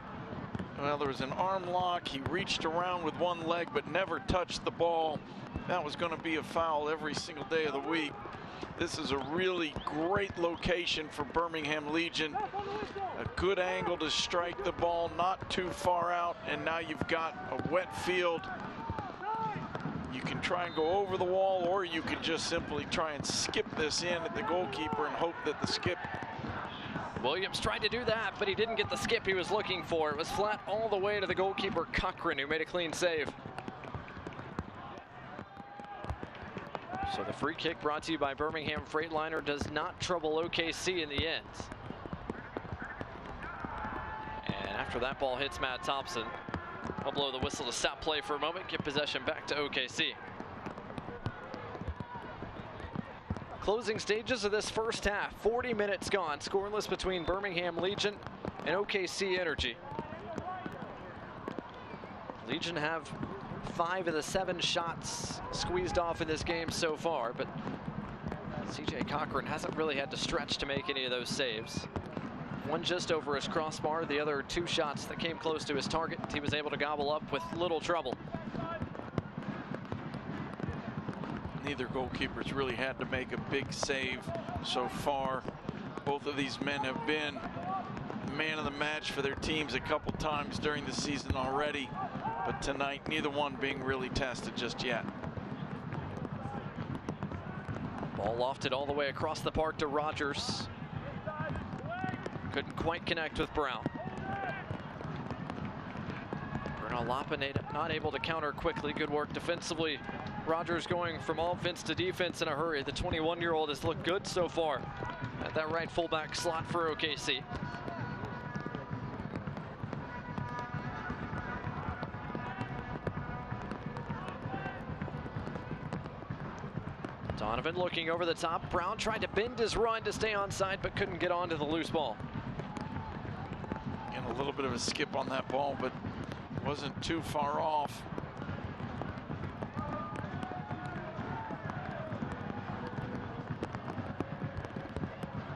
Well, there was an arm lock. He reached around with one leg but never touched the ball. That was going to be a foul every single day of the week. This is a really great location for Birmingham Legion. A good angle to strike the ball, not too far out, and now you've got a wet field. You can try and go over the wall, or you can just simply try and skip this in at the goalkeeper and hope that the skip. Williams tried to do that, but he didn't get the skip he was looking for. It was flat all the way to the goalkeeper Cochran, who made a clean save. So the free kick brought to you by Birmingham Freightliner does not trouble OKC in the end. And after that ball hits Matt Thompson, I'll blow the whistle to stop play for a moment, give possession back to OKC. Closing stages of this first half, 40 minutes gone, scoreless between Birmingham Legion and OKC Energy. Legion have 5 of the 7 shots squeezed off in this game so far, but C.J. Cochran hasn't really had to stretch to make any of those saves. One just over his crossbar, the other 2 shots that came close to his target he was able to gobble up with little trouble. Neither goalkeepers really had to make a big save so far. Both of these men have been man of the match for their teams a couple times during the season already, but tonight neither one being really tested just yet. Ball lofted all the way across the park to Rogers. Couldn't quite connect with Brown. Bruno Lapa not able to counter quickly. Good work defensively. Rogers going from offense to defense in a hurry. The 21-year-old has looked good so far at that right fullback slot for OKC. Donovan looking over the top. Brown tried to bend his run to stay onside, but couldn't get onto the loose ball. And a little bit of a skip on that ball, but wasn't too far off.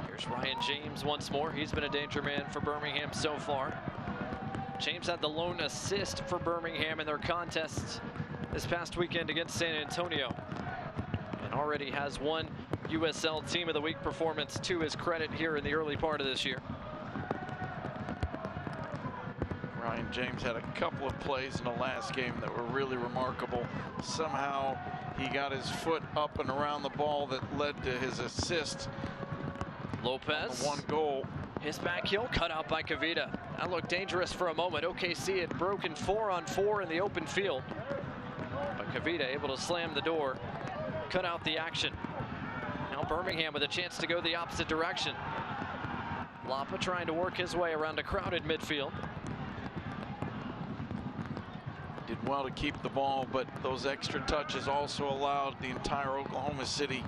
Here's Ryan James once more. He's been a danger man for Birmingham so far. James had the lone assist for Birmingham in their contest this past weekend against San Antonio, and already has one USL Team of the Week performance to his credit here in the early part of this year. Ryan James had a couple of plays in the last game that were really remarkable. Somehow he got his foot up and around the ball that led to his assist. Lopez, one goal. His back heel cut out by Kavita. That looked dangerous for a moment. OKC had broken 4-on-4 in the open field, but Kavita able to slam the door, cut out the action. Now Birmingham with a chance to go the opposite direction. Lapa trying to work his way around a crowded midfield. Did well to keep the ball, but those extra touches also allowed the entire Oklahoma City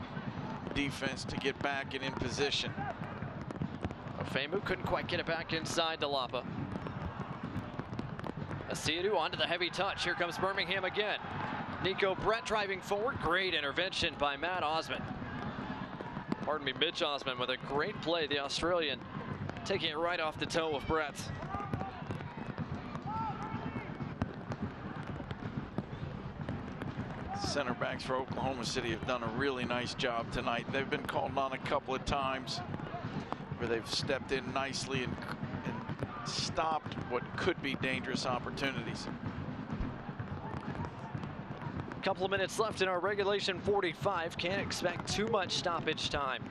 defense to get back and in position. Ofemu couldn't quite get it back inside to Lapa. Asiadu onto the heavy touch. Here comes Birmingham again. Nico Brett driving forward. Great intervention by Matt Osman. Pardon me, Mitch Osman with a great play. The Australian taking it right off the toe of Brett. Center backs for Oklahoma City have done a really nice job tonight. They've been called on a couple of times where they've stepped in nicely and stopped what could be dangerous opportunities. A couple of minutes left in our regulation 45. Can't expect too much stoppage time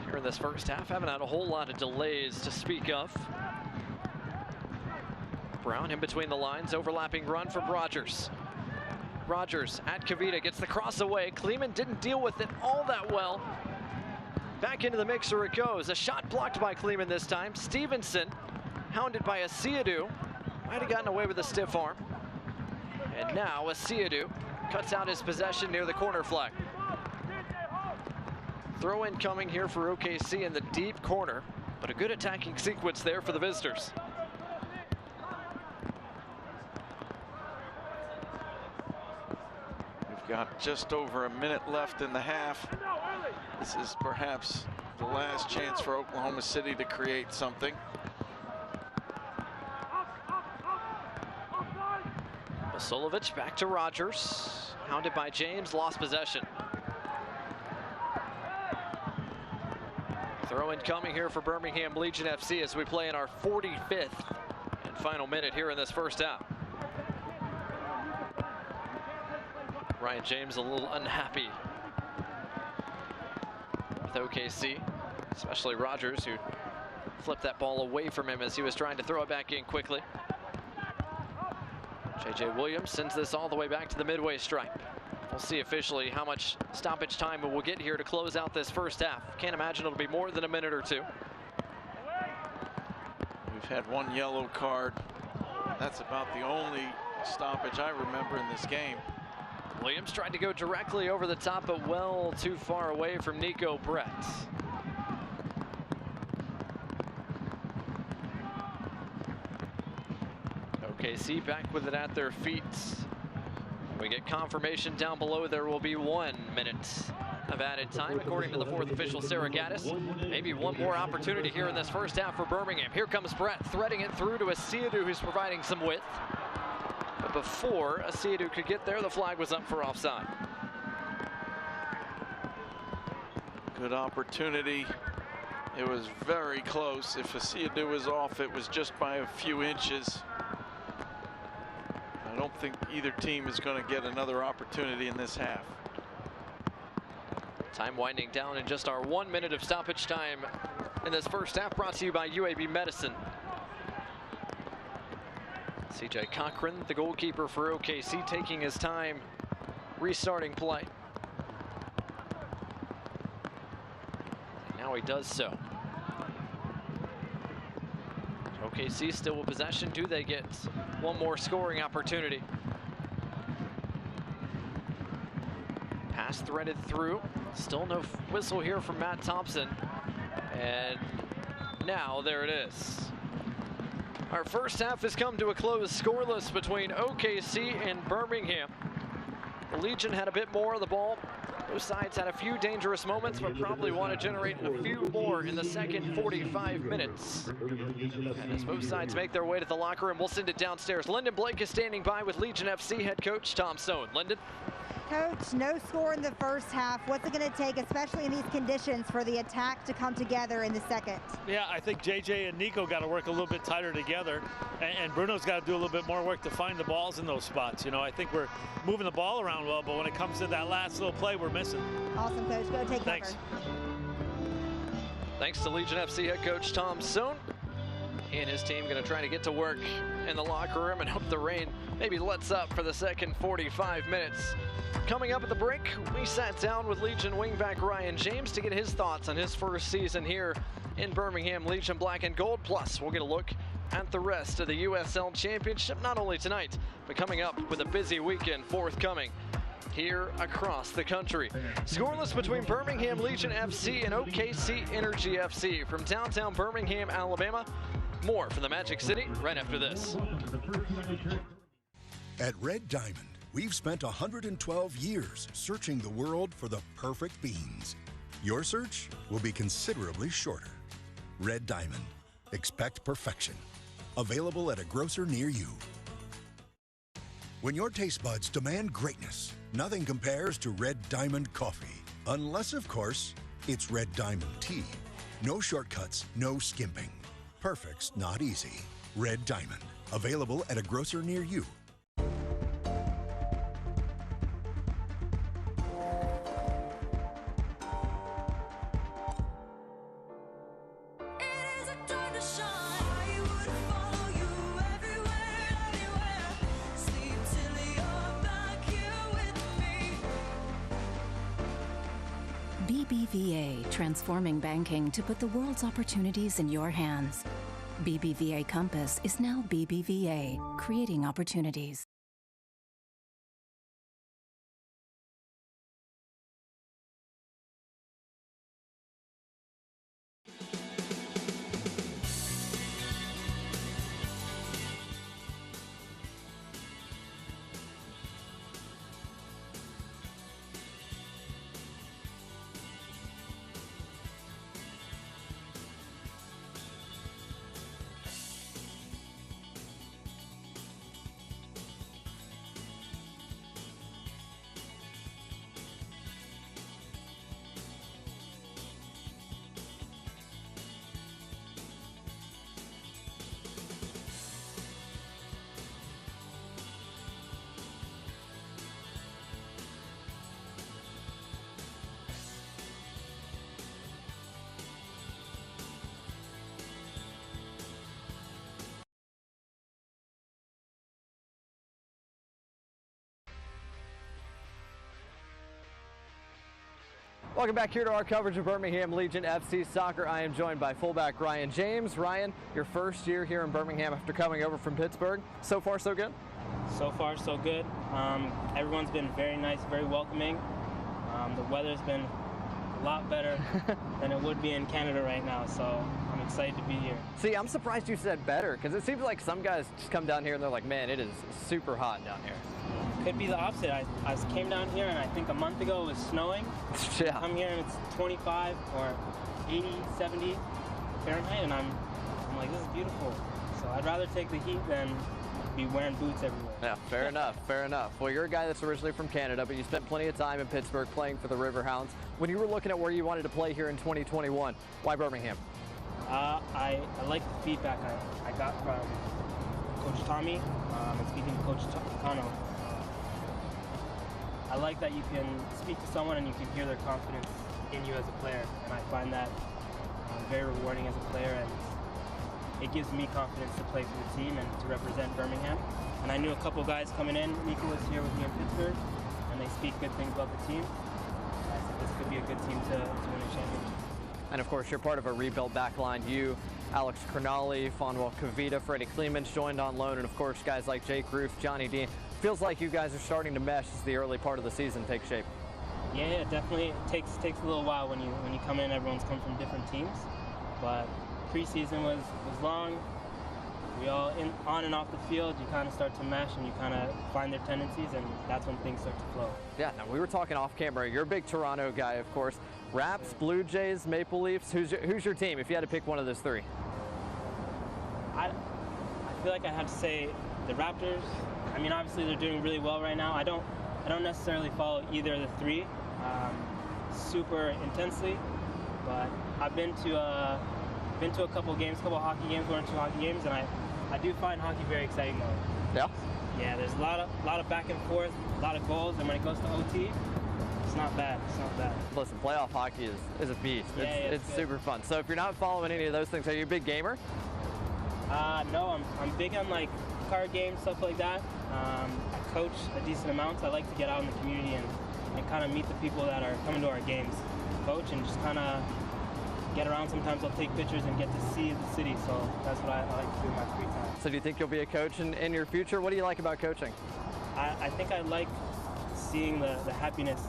here in this first half. Haven't had a whole lot of delays to speak of. Brown in between the lines, overlapping run from Rogers. Rogers at Kavita gets the cross away. Kleeman didn't deal with it all that well. Back into the mixer it goes. A shot blocked by Kleeman this time. Stevenson hounded by Asiadu. Might have gotten away with a stiff arm. And now Asiadu cuts out his possession near the corner flag. Throw in coming here for OKC in the deep corner, but a good attacking sequence there for the visitors. We've got just over a minute left in the half. This is perhaps the last chance for Oklahoma City to create something. Vasiljevic back to Rogers, hounded by James, lost possession. Throw in coming here for Birmingham Legion FC as we play in our 45th and final minute here in this first half. Ryan James a little unhappy with OKC, especially Rogers, who flipped that ball away from him as he was trying to throw it back in quickly. J.J. Williams sends this all the way back to the midway stripe. We'll see officially how much stoppage time we'll get here to close out this first half. Can't imagine it'll be more than a minute or two. We've had one yellow card. That's about the only stoppage I remember in this game. Williams tried to go directly over the top, but well too far away from Nico Brett. OKC back with it at their feet. We get confirmation down below there will be 1 minute of added time, according to the fourth official, Sarah Gaddis. Maybe one more opportunity here in this first half for Birmingham. Here comes Brett, threading it through to Asiadu, who's providing some width. But before Asiadu could get there, the flag was up for offside. Good opportunity. It was very close. If Asiadu was off, it was just by a few inches. I don't think either team is going to get another opportunity in this half. Time winding down in just our 1 minute of stoppage time in this first half, brought to you by UAB Medicine. CJ Cochran, the goalkeeper for OKC, taking his time restarting play. And now he does so. OKC still with possession. Do they get one more scoring opportunity? Pass threaded through. Still no whistle here from Matt Thompson. And now there it is. Our first half has come to a close, scoreless between OKC and Birmingham. The Legion had a bit more of the ball. Both sides had a few dangerous moments, but probably want to generate a few more in the second 45 minutes. And as both sides make their way to the locker room, we'll send it downstairs. Lyndon Blake is standing by with Legion FC head coach Tom Stone. Lyndon? Coach, no score in the first half. What's it going to take, especially in these conditions, for the attack to come together in the second? Yeah, I think JJ and Nico got to work a little bit tighter together, and Bruno's got to do a little bit more work to find the balls in those spots. You know, I think we're moving the ball around well, but when it comes to that last little play, we're missing. Awesome, Coach. Go take Thanks. cover. Thanks to Legion FC head coach Tom Stone. He and his team going to try to get to work in the locker room and hope the rain maybe lets up for the second 45 minutes. Coming up at the break, we sat down with Legion wingback Ryan James to get his thoughts on his first season here in Birmingham Legion Black and Gold. Plus, we'll get a look at the rest of the USL Championship, not only tonight, but coming up with a busy weekend forthcoming here across the country. Scoreless between Birmingham Legion FC and OKC Energy FC from downtown Birmingham, Alabama. More from the Magic City right after this. At Red Diamond, we've spent 112 years searching the world for the perfect beans. Your search will be considerably shorter. Red Diamond. Expect perfection. Available at a grocer near you. When your taste buds demand greatness, nothing compares to Red Diamond coffee. Unless, of course, it's Red Diamond tea. No shortcuts, no skimping. Perfect's not easy. Red Diamond. Available at a grocer near you. BBVA, transforming banking to put the world's opportunities in your hands. BBVA Compass is now BBVA, creating opportunities. Welcome back here to our coverage of Birmingham Legion FC soccer. I am joined by fullback Ryan James. Ryan, your first year here in Birmingham after coming over from Pittsburgh. So far, so good? So far, so good. Everyone's been very nice, very welcoming. The weather's been a lot better than it would be in Canada right now, so I'm excited to be here. See, I'm surprised you said better, because it seems like some guys just come down here and they're like, man, it is super hot down here. Could be the opposite. I came down here and I think a month ago it was snowing. Yeah. I come here and it's 25 or 80, 70 Fahrenheit, and I'm like, this is beautiful. So I'd rather take the heat than be wearing boots everywhere. Yeah, fair enough, fair enough. Well, you're a guy that's originally from Canada, but you spent plenty of time in Pittsburgh playing for the Riverhounds. When you were looking at where you wanted to play here in 2021, why Birmingham? I like the feedback I got from Coach Tommy and speaking to Coach Takano. I like that you can speak to someone and you can hear their confidence in you as a player, and I find that very rewarding as a player, and it gives me confidence to play for the team and to represent Birmingham. And I knew a couple guys coming in. Nico was here with me in Pittsburgh, and they speak good things about the team. I said this could be a good team to win a championship. And of course, you're part of a rebuilt backline. You, Alex Crognali, Fonwell Kavita, Freddie Clemens joined on loan, and of course, guys like Jake Roof, Johnny Dean. Feels like you guys are starting to mesh as the early part of the season takes shape. Yeah, definitely. It takes a little while when you come in. Everyone's come from different teams, but preseason was long. We all on and off the field. You kind of start to mesh and you kind of find their tendencies, and that's when things start to flow. Yeah. Now we were talking off camera. You're a big Toronto guy, of course. Raps, Blue Jays, Maple Leafs. Who's your team? If you had to pick one of those three. I feel like I have to say the Raptors. I mean, obviously they're doing really well right now. I don't necessarily follow either of the three super intensely, but I've been to a couple games, couple hockey games, 1 or 2 hockey games, and I do find hockey very exciting though. Yeah. Yeah, there's a lot of back and forth, a lot of goals, and when it goes to OT, it's not bad. It's not bad. Listen, playoff hockey is a beast. Yeah, it's super fun. So if you're not following any of those things, are you a big gamer? No, I'm big on like card games, stuff like that. I coach a decent amount, so I like to get out in the community and kind of meet the people that are coming to our games, coach, and just kind of get around. Sometimes I'll take pictures and get to see the city, so that's what I like to do in my free time. So do you think you'll be a coach in your future? What do you like about coaching? I think I like seeing the happiness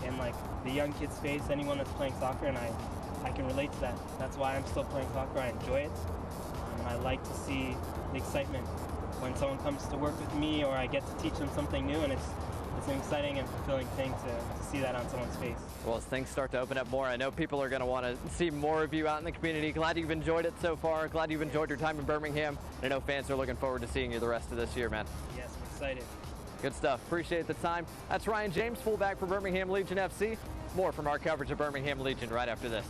in like the young kid's face, anyone that's playing soccer, and I can relate to that. That's why I'm still playing soccer. I enjoy it. I like to see the excitement when someone comes to work with me, or I get to teach them something new, and it's an exciting and fulfilling thing to see that on someone's face. Well, as things start to open up more, I know people are going to want to see more of you out in the community. Glad you've enjoyed it so far. Glad you've enjoyed your time in Birmingham. I know fans are looking forward to seeing you the rest of this year, man. Yes, I'm excited. Good stuff. Appreciate the time. That's Ryan James, fullback for Birmingham Legion FC. More from our coverage of Birmingham Legion right after this.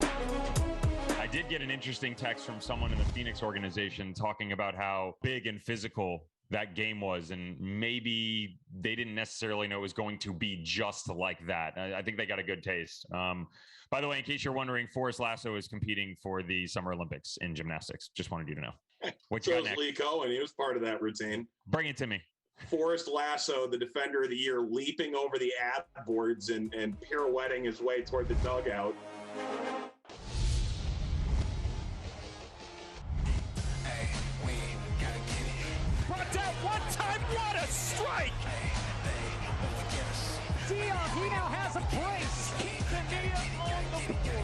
I did get an interesting text from someone in the Phoenix organization talking about how big and physical that game was, and maybe they didn't necessarily know it was going to be just like that. I think they got a good taste. By the way, in case you're wondering, Forrest Lasso is competing for the Summer Olympics in gymnastics. Just wanted you to know. What you so got next? Lee Cohen, he was part of that routine. Bring it to me. Forrest Lasso, the defender of the year, leaping over the ad boards and pirouetting his way toward the dugout. Brought down one time, what a strike! Dion, he now has a brace. Bonilla on the board.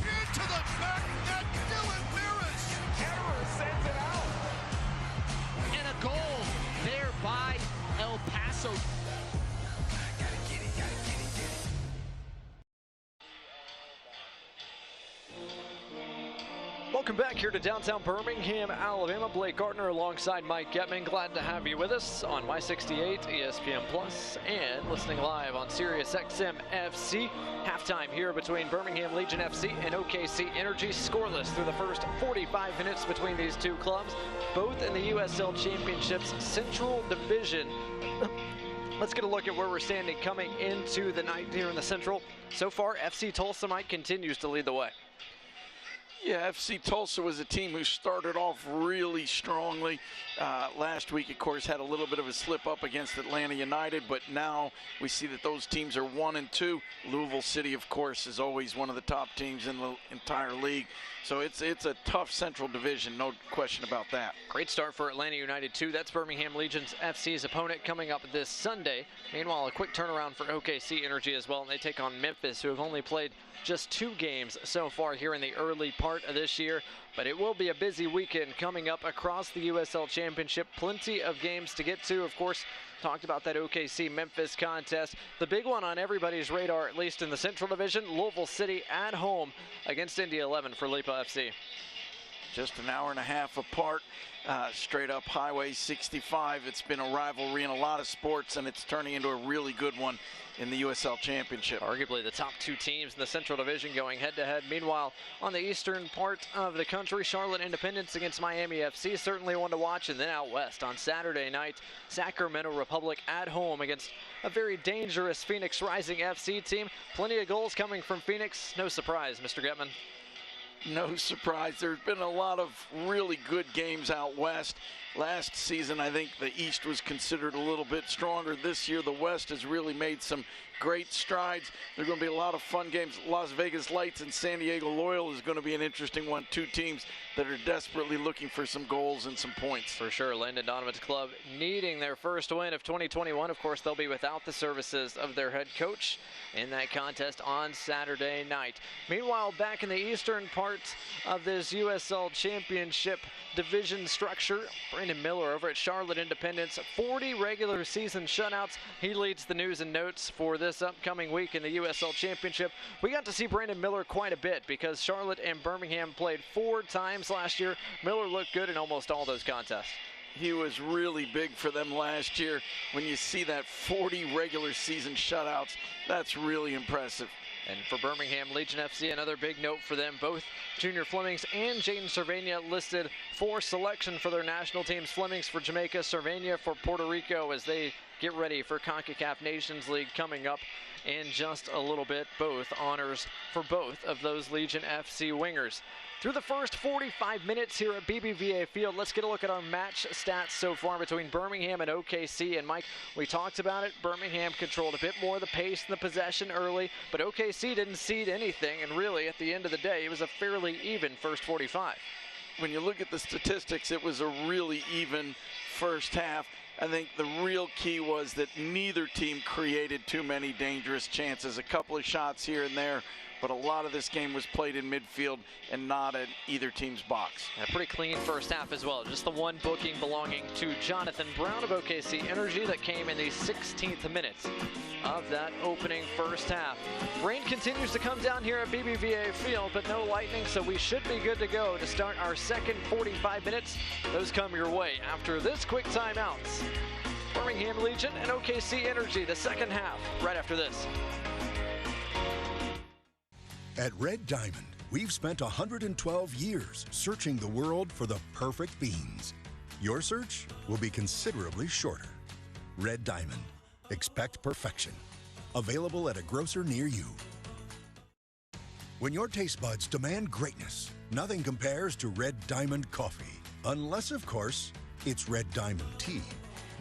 Into the back net, Dylan Maris. Harris sends it out. And a goal there by El Paso. Welcome back here to downtown Birmingham, Alabama. Blake Gardner alongside Mike Getman. Glad to have you with us on My68, ESPN Plus, and listening live on Sirius XM FC. Halftime here between Birmingham Legion FC and OKC Energy. Scoreless through the first 45 minutes between these two clubs, both in the USL Championship's Central Division. Let's get a look at where we're standing coming into the night here in the Central. So far, FC Tulsa Mike continues to lead the way. Yeah, FC Tulsa was a team who started off really strongly. Last week, of course, had a little bit of a slip up against Atlanta United, but now we see that those teams are 1 and 2. Louisville City, of course, is always one of the top teams in the entire league. So it's a tough Central Division, no question about that. Great start for Atlanta United, too. That's Birmingham Legion's FC's opponent coming up this Sunday. Meanwhile, a quick turnaround for OKC Energy as well, and they take on Memphis, who have only played just 2 games so far here in the early part of this year. But it will be a busy weekend coming up across the USL Championship. Plenty of games to get to. Of course, talked about that OKC-Memphis contest. The big one on everybody's radar, at least in the Central Division, Louisville City at home against Indy 11 for Lipa FC. Just an hour and a half apart, straight up Highway 65. It's been a rivalry in a lot of sports, and it's turning into a really good one in the USL Championship. Arguably the top 2 teams in the Central Division going head-to-head. Meanwhile, on the eastern part of the country, Charlotte Independence against Miami FC, certainly one to watch. And then out west on Saturday night, Sacramento Republic at home against a very dangerous Phoenix Rising FC team. Plenty of goals coming from Phoenix. No surprise, Mr. Getman. No surprise. There's been a lot of really good games out west. Last season, I think the East was considered a little bit stronger. This year, the West has really made some great strides. There are going to be a lot of fun games. Las Vegas Lights and San Diego Loyal is going to be an interesting one. 2 teams that are desperately looking for some goals and some points. For sure. Landon Donovan's club needing their first win of 2021. Of course, they'll be without the services of their head coach in that contest on Saturday night. Meanwhile, back in the eastern part of this USL Championship division structure, Brandon Miller over at Charlotte Independence, 40 regular season shutouts. He leads the news and notes for this upcoming week in the USL Championship. We got to see Brandon Miller quite a bit because Charlotte and Birmingham played 4 times last year. Miller looked good in almost all those contests. He was really big for them last year. When you see that 40 regular season shutouts, that's really impressive. And for Birmingham Legion FC, another big note for them. Both Junior Flemings and Jaden Cervania listed for selection for their national teams. Flemings for Jamaica, Cervania for Puerto Rico as they get ready for CONCACAF Nations League coming up in just a little bit. Both honors for both of those Legion FC wingers. Through the first 45 minutes here at BBVA Field, let's get a look at our match stats so far between Birmingham and OKC. And Mike, we talked about it. Birmingham controlled a bit more of the pace and the possession early, but OKC didn't cede anything. And really, at the end of the day, it was a fairly even first 45. When you look at the statistics, it was a really even first half. I think the real key was that neither team created too many dangerous chances. A couple of shots here and there but a lot of this game was played in midfield and not at either team's box. A pretty clean first half as well. Just the one booking belonging to Jonathan Brown of OKC Energy that came in the 16th minutes of that opening first half. Rain continues to come down here at BBVA Field, but no lightning, so we should be good to go to start our second 45 minutes. Those come your way after this quick timeouts. Birmingham Legion and OKC Energy, the second half, right after this. At Red Diamond, we've spent 112 years searching the world for the perfect beans. Your search will be considerably shorter. Red Diamond. Expect perfection. Available at a grocer near you. When your taste buds demand greatness, nothing compares to Red Diamond coffee. Unless, of course, it's Red Diamond tea.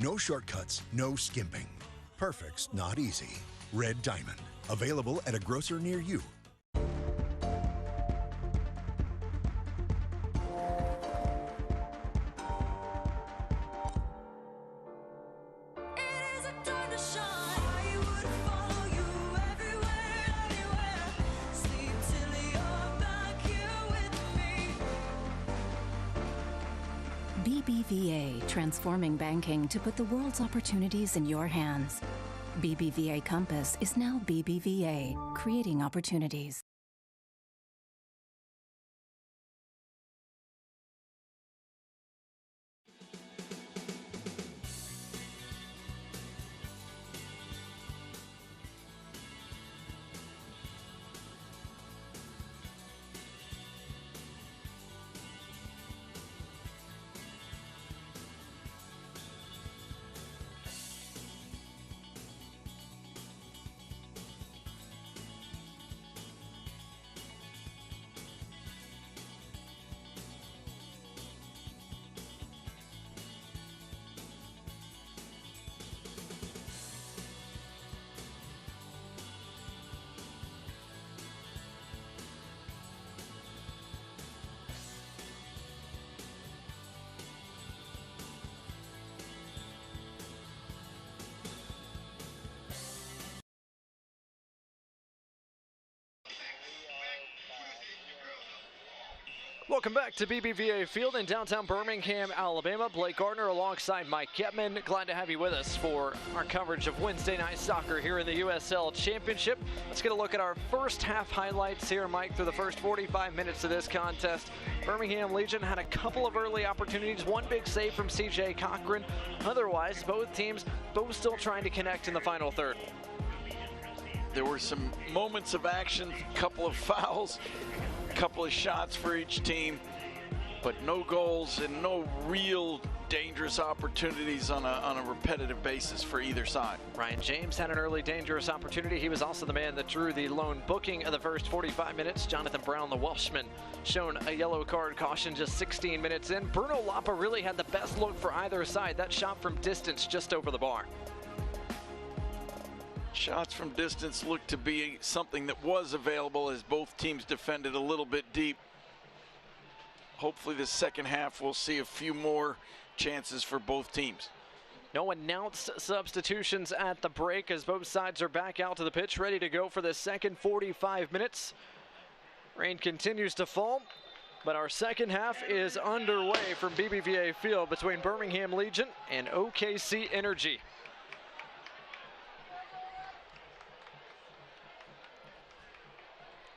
No shortcuts, no skimping. Perfect's not easy. Red Diamond. Available at a grocer near you. BBVA, transforming banking to put the world's opportunities in your hands. BBVA Compass is now BBVA, creating opportunities. Welcome back to BBVA Field in downtown Birmingham, Alabama. Blake Gardner alongside Mike Getman. Glad to have you with us for our coverage of Wednesday Night Soccer here in the USL Championship. Let's get a look at our first half highlights here, Mike, through the first 45 minutes of this contest. Birmingham Legion had a couple of early opportunities, one big save from CJ Cochran. Otherwise, both teams still trying to connect in the final third. There were some moments of action, a couple of fouls, a couple of shots for each team, but no goals and no real dangerous opportunities on a repetitive basis for either side. Ryan James had an early dangerous opportunity. He was also the man that drew the lone booking of the first 45 minutes. Jonathan Brown, the Welshman, shown a yellow card caution just 16 minutes in. Bruno Lapa really had the best look for either side. That shot from distance just over the bar. Shots from distance looked to be something that was available as both teams defended a little bit deep. Hopefully the second half we'll see a few more chances for both teams. No announced substitutions at the break as both sides are back out to the pitch, ready to go for the second 45 minutes. Rain continues to fall, but our second half is underway from BBVA Field between Birmingham Legion and OKC Energy.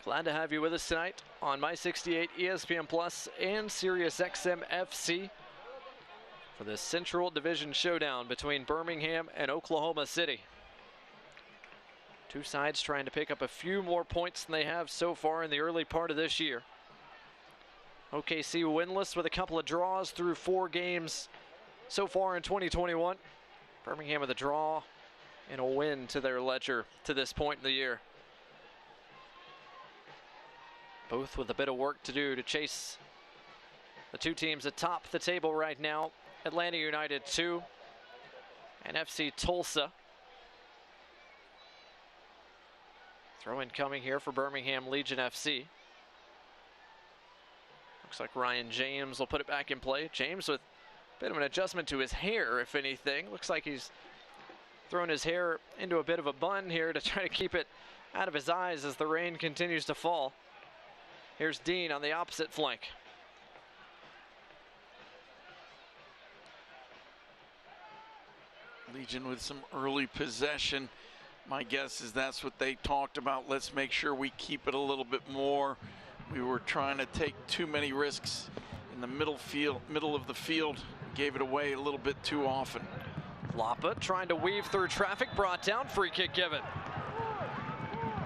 Glad to have you with us tonight on My 68, ESPN Plus, and Sirius XM FC for the Central Division showdown between Birmingham and Oklahoma City. Two sides trying to pick up a few more points than they have so far in the early part of this year. OKC winless with a couple of draws through 4 games so far in 2021. Birmingham with a draw and a win to their ledger to this point in the year. Both with a bit of work to do to chase the two teams atop the table right now. Atlanta United 2 and FC Tulsa. Throw-in coming here for Birmingham Legion FC. Looks like Ryan James will put it back in play. James with a bit of an adjustment to his hair, if anything. Looks like he's thrown his hair into a bit of a bun here to try to keep it out of his eyes as the rain continues to fall. Here's Dean on the opposite flank. Legion with some early possession. My guess is that's what they talked about. Let's make sure we keep it a little bit more. We were trying to take too many risks in the middle of the field. Gave it away a little bit too often. Lapa trying to weave through traffic, brought down, free kick given.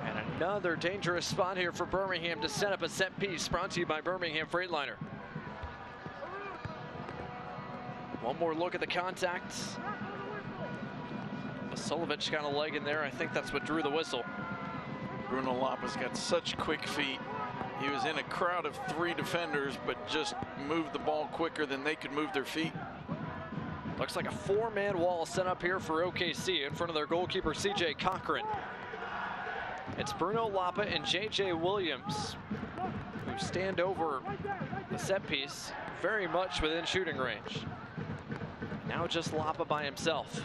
And another dangerous spot here for Birmingham to set up a set piece, brought to you by Birmingham Freightliner. One more look at the contacts. Solovich got a leg in there. I think that's what drew the whistle. Bruno Lapa's got such quick feet. He was in a crowd of 3 defenders, but just moved the ball quicker than they could move their feet. Looks like a 4-man wall set up here for OKC in front of their goalkeeper, CJ Cochran. It's Bruno Lapa and JJ Williams who stand over the set piece, very much within shooting range. Now just Lapa by himself.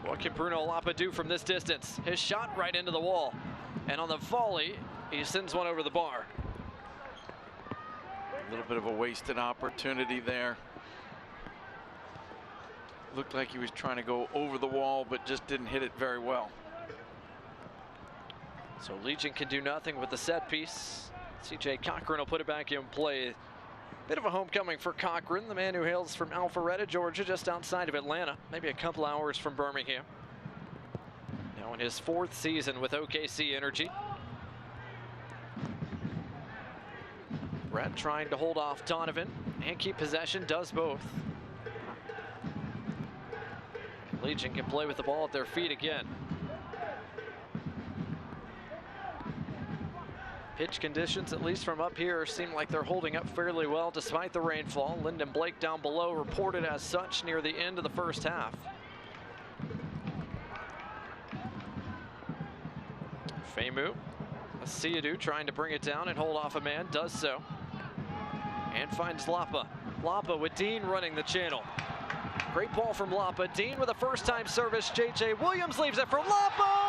What can Bruno Lapa do from this distance? His shot right into the wall. And on the volley, he sends one over the bar. A little bit of a wasted opportunity there. Looked like he was trying to go over the wall, but just didn't hit it very well. So Legion can do nothing with the set piece. CJ Cochran will put it back in play. Bit of a homecoming for Cochran, the man who hails from Alpharetta, Georgia, just outside of Atlanta, maybe a couple hours from Birmingham. Now in his 4th season with OKC Energy. Brett trying to hold off Donovan and keep possession, does both. Legion can play with the ball at their feet again. Pitch conditions, at least from up here, seem like they're holding up fairly well despite the rainfall. Lyndon Blake down below reported as such near the end of the first half. Femu, Asiadu trying to bring it down and hold off a man, does so. And finds Lapa. Lapa with Dean running the channel. Great ball from Lapa. Dean with a first-time service. JJ Williams leaves it for Lapa!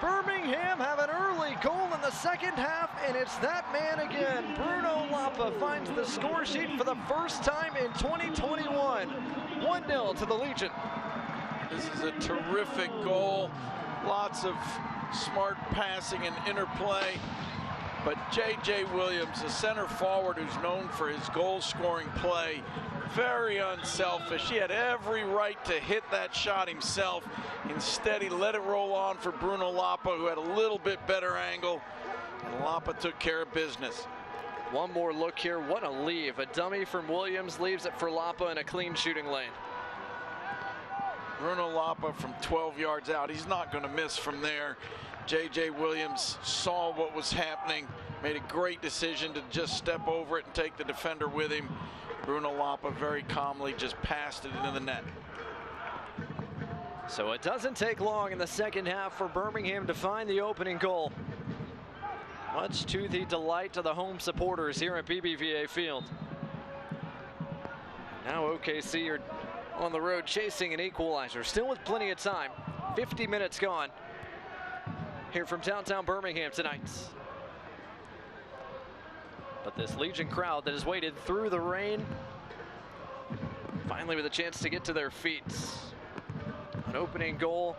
Birmingham have an early goal in the second half, and it's that man again. Bruno Lapa finds the score sheet for the first time in 2021. 1-0 to the Legion. This is a terrific goal. Lots of smart passing and interplay. But J.J. Williams, a center forward who's known for his goal-scoring play, very unselfish. He had every right to hit that shot himself. Instead, he let it roll on for Bruno Lapa, who had a little bit better angle. And Lapa took care of business. One more look here. What a leave. A dummy from Williams leaves it for Lapa in a clean shooting lane. Bruno Lapa from 12 yards out. He's not going to miss from there. J.J. Williams saw what was happening, made a great decision to just step over it and take the defender with him. Bruno Lapa very calmly just passed it into the net. So it doesn't take long in the second half for Birmingham to find the opening goal. Much to the delight of the home supporters here at BBVA Field. Now OKC are on the road chasing an equalizer, still with plenty of time. 50 minutes gone here from downtown Birmingham tonight. But this Legion crowd that has waited through the rain, finally with a chance to get to their feet. An opening goal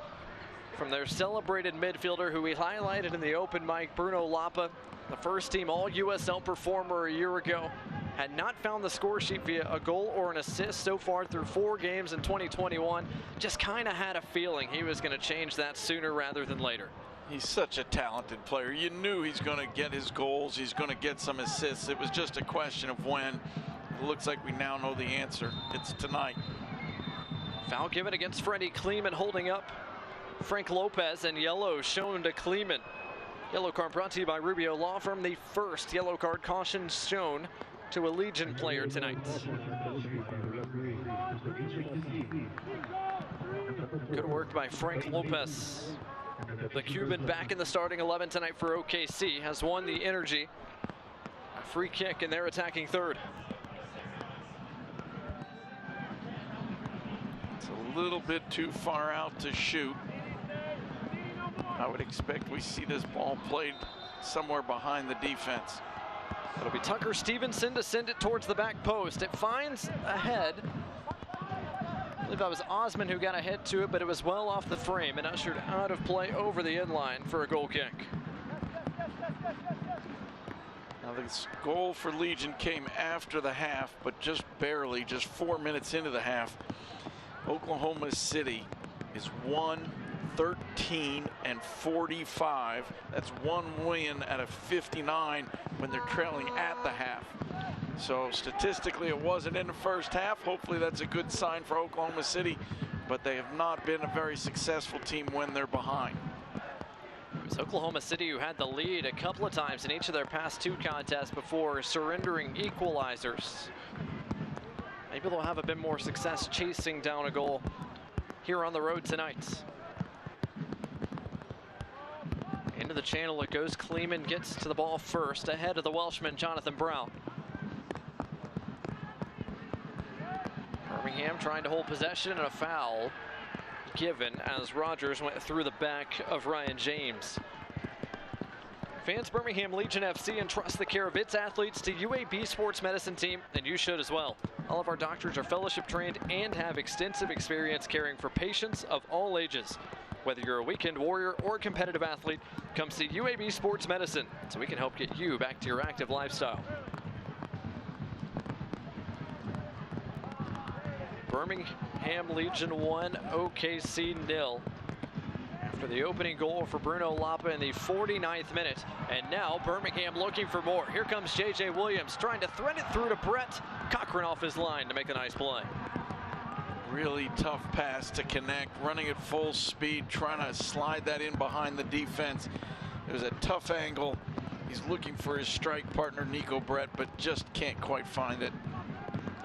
from their celebrated midfielder who we highlighted in the open mic, Bruno Lapa, the first team All-USL performer a year ago. Had not found the score sheet via a goal or an assist so far through 4 games in 2021. Just kind of had a feeling he was going to change that sooner rather than later. He's such a talented player. You knew he's going to get his goals. He's going to get some assists. It was just a question of when. It looks like we now know the answer. It's tonight. Foul given against Freddie Kleeman, holding up Frank Lopez, and yellow shown to Kleeman. Yellow card brought to you by Rubio Law Firm. The first yellow card caution shown to a Legion player tonight. Good work by Frank Lopez. The Cuban back in the starting 11 tonight for OKC, has won the Energy. A free kick, and they're attacking third. It's a little bit too far out to shoot. I would expect we see this ball played somewhere behind the defense. It'll be Tucker Stevenson to send it towards the back post. It finds a head. I believe that was Osman who got a head to it, but it was well off the frame and ushered out of play over the end line for a goal kick. Now this goal for Legion came after the half, but just barely, just 4 minutes into the half. Oklahoma City is 1-13-45. That's one win out of 59 when they're trailing at the half. So statistically it wasn't in the first half. Hopefully that's a good sign for Oklahoma City, but they have not been a very successful team when they're behind. It was Oklahoma City who had the lead a couple of times in each of their past 2 contests before surrendering equalizers. Maybe they'll have a bit more success chasing down a goal here on the road tonight. Into the channel it goes. Kleeman gets to the ball first, ahead of the Welshman Jonathan Brown. Birmingham trying to hold possession, and a foul given as Rogers went through the back of Ryan James. Fans, Birmingham Legion FC entrusts the care of its athletes to UAB Sports Medicine Team, and you should as well. All of our doctors are fellowship trained and have extensive experience caring for patients of all ages. Whether you're a weekend warrior or a competitive athlete, come see UAB Sports Medicine so we can help get you back to your active lifestyle. Birmingham Legion 1, OKC 0. After the opening goal for Bruno Lapa in the 49th minute. And now Birmingham looking for more. Here comes J.J. Williams trying to thread it through to Brett Cochran off his line to make a nice play. Really tough pass to connect, running at full speed, trying to slide that in behind the defense. It was a tough angle. He's looking for his strike partner, Nico Brett, but just can't quite find it.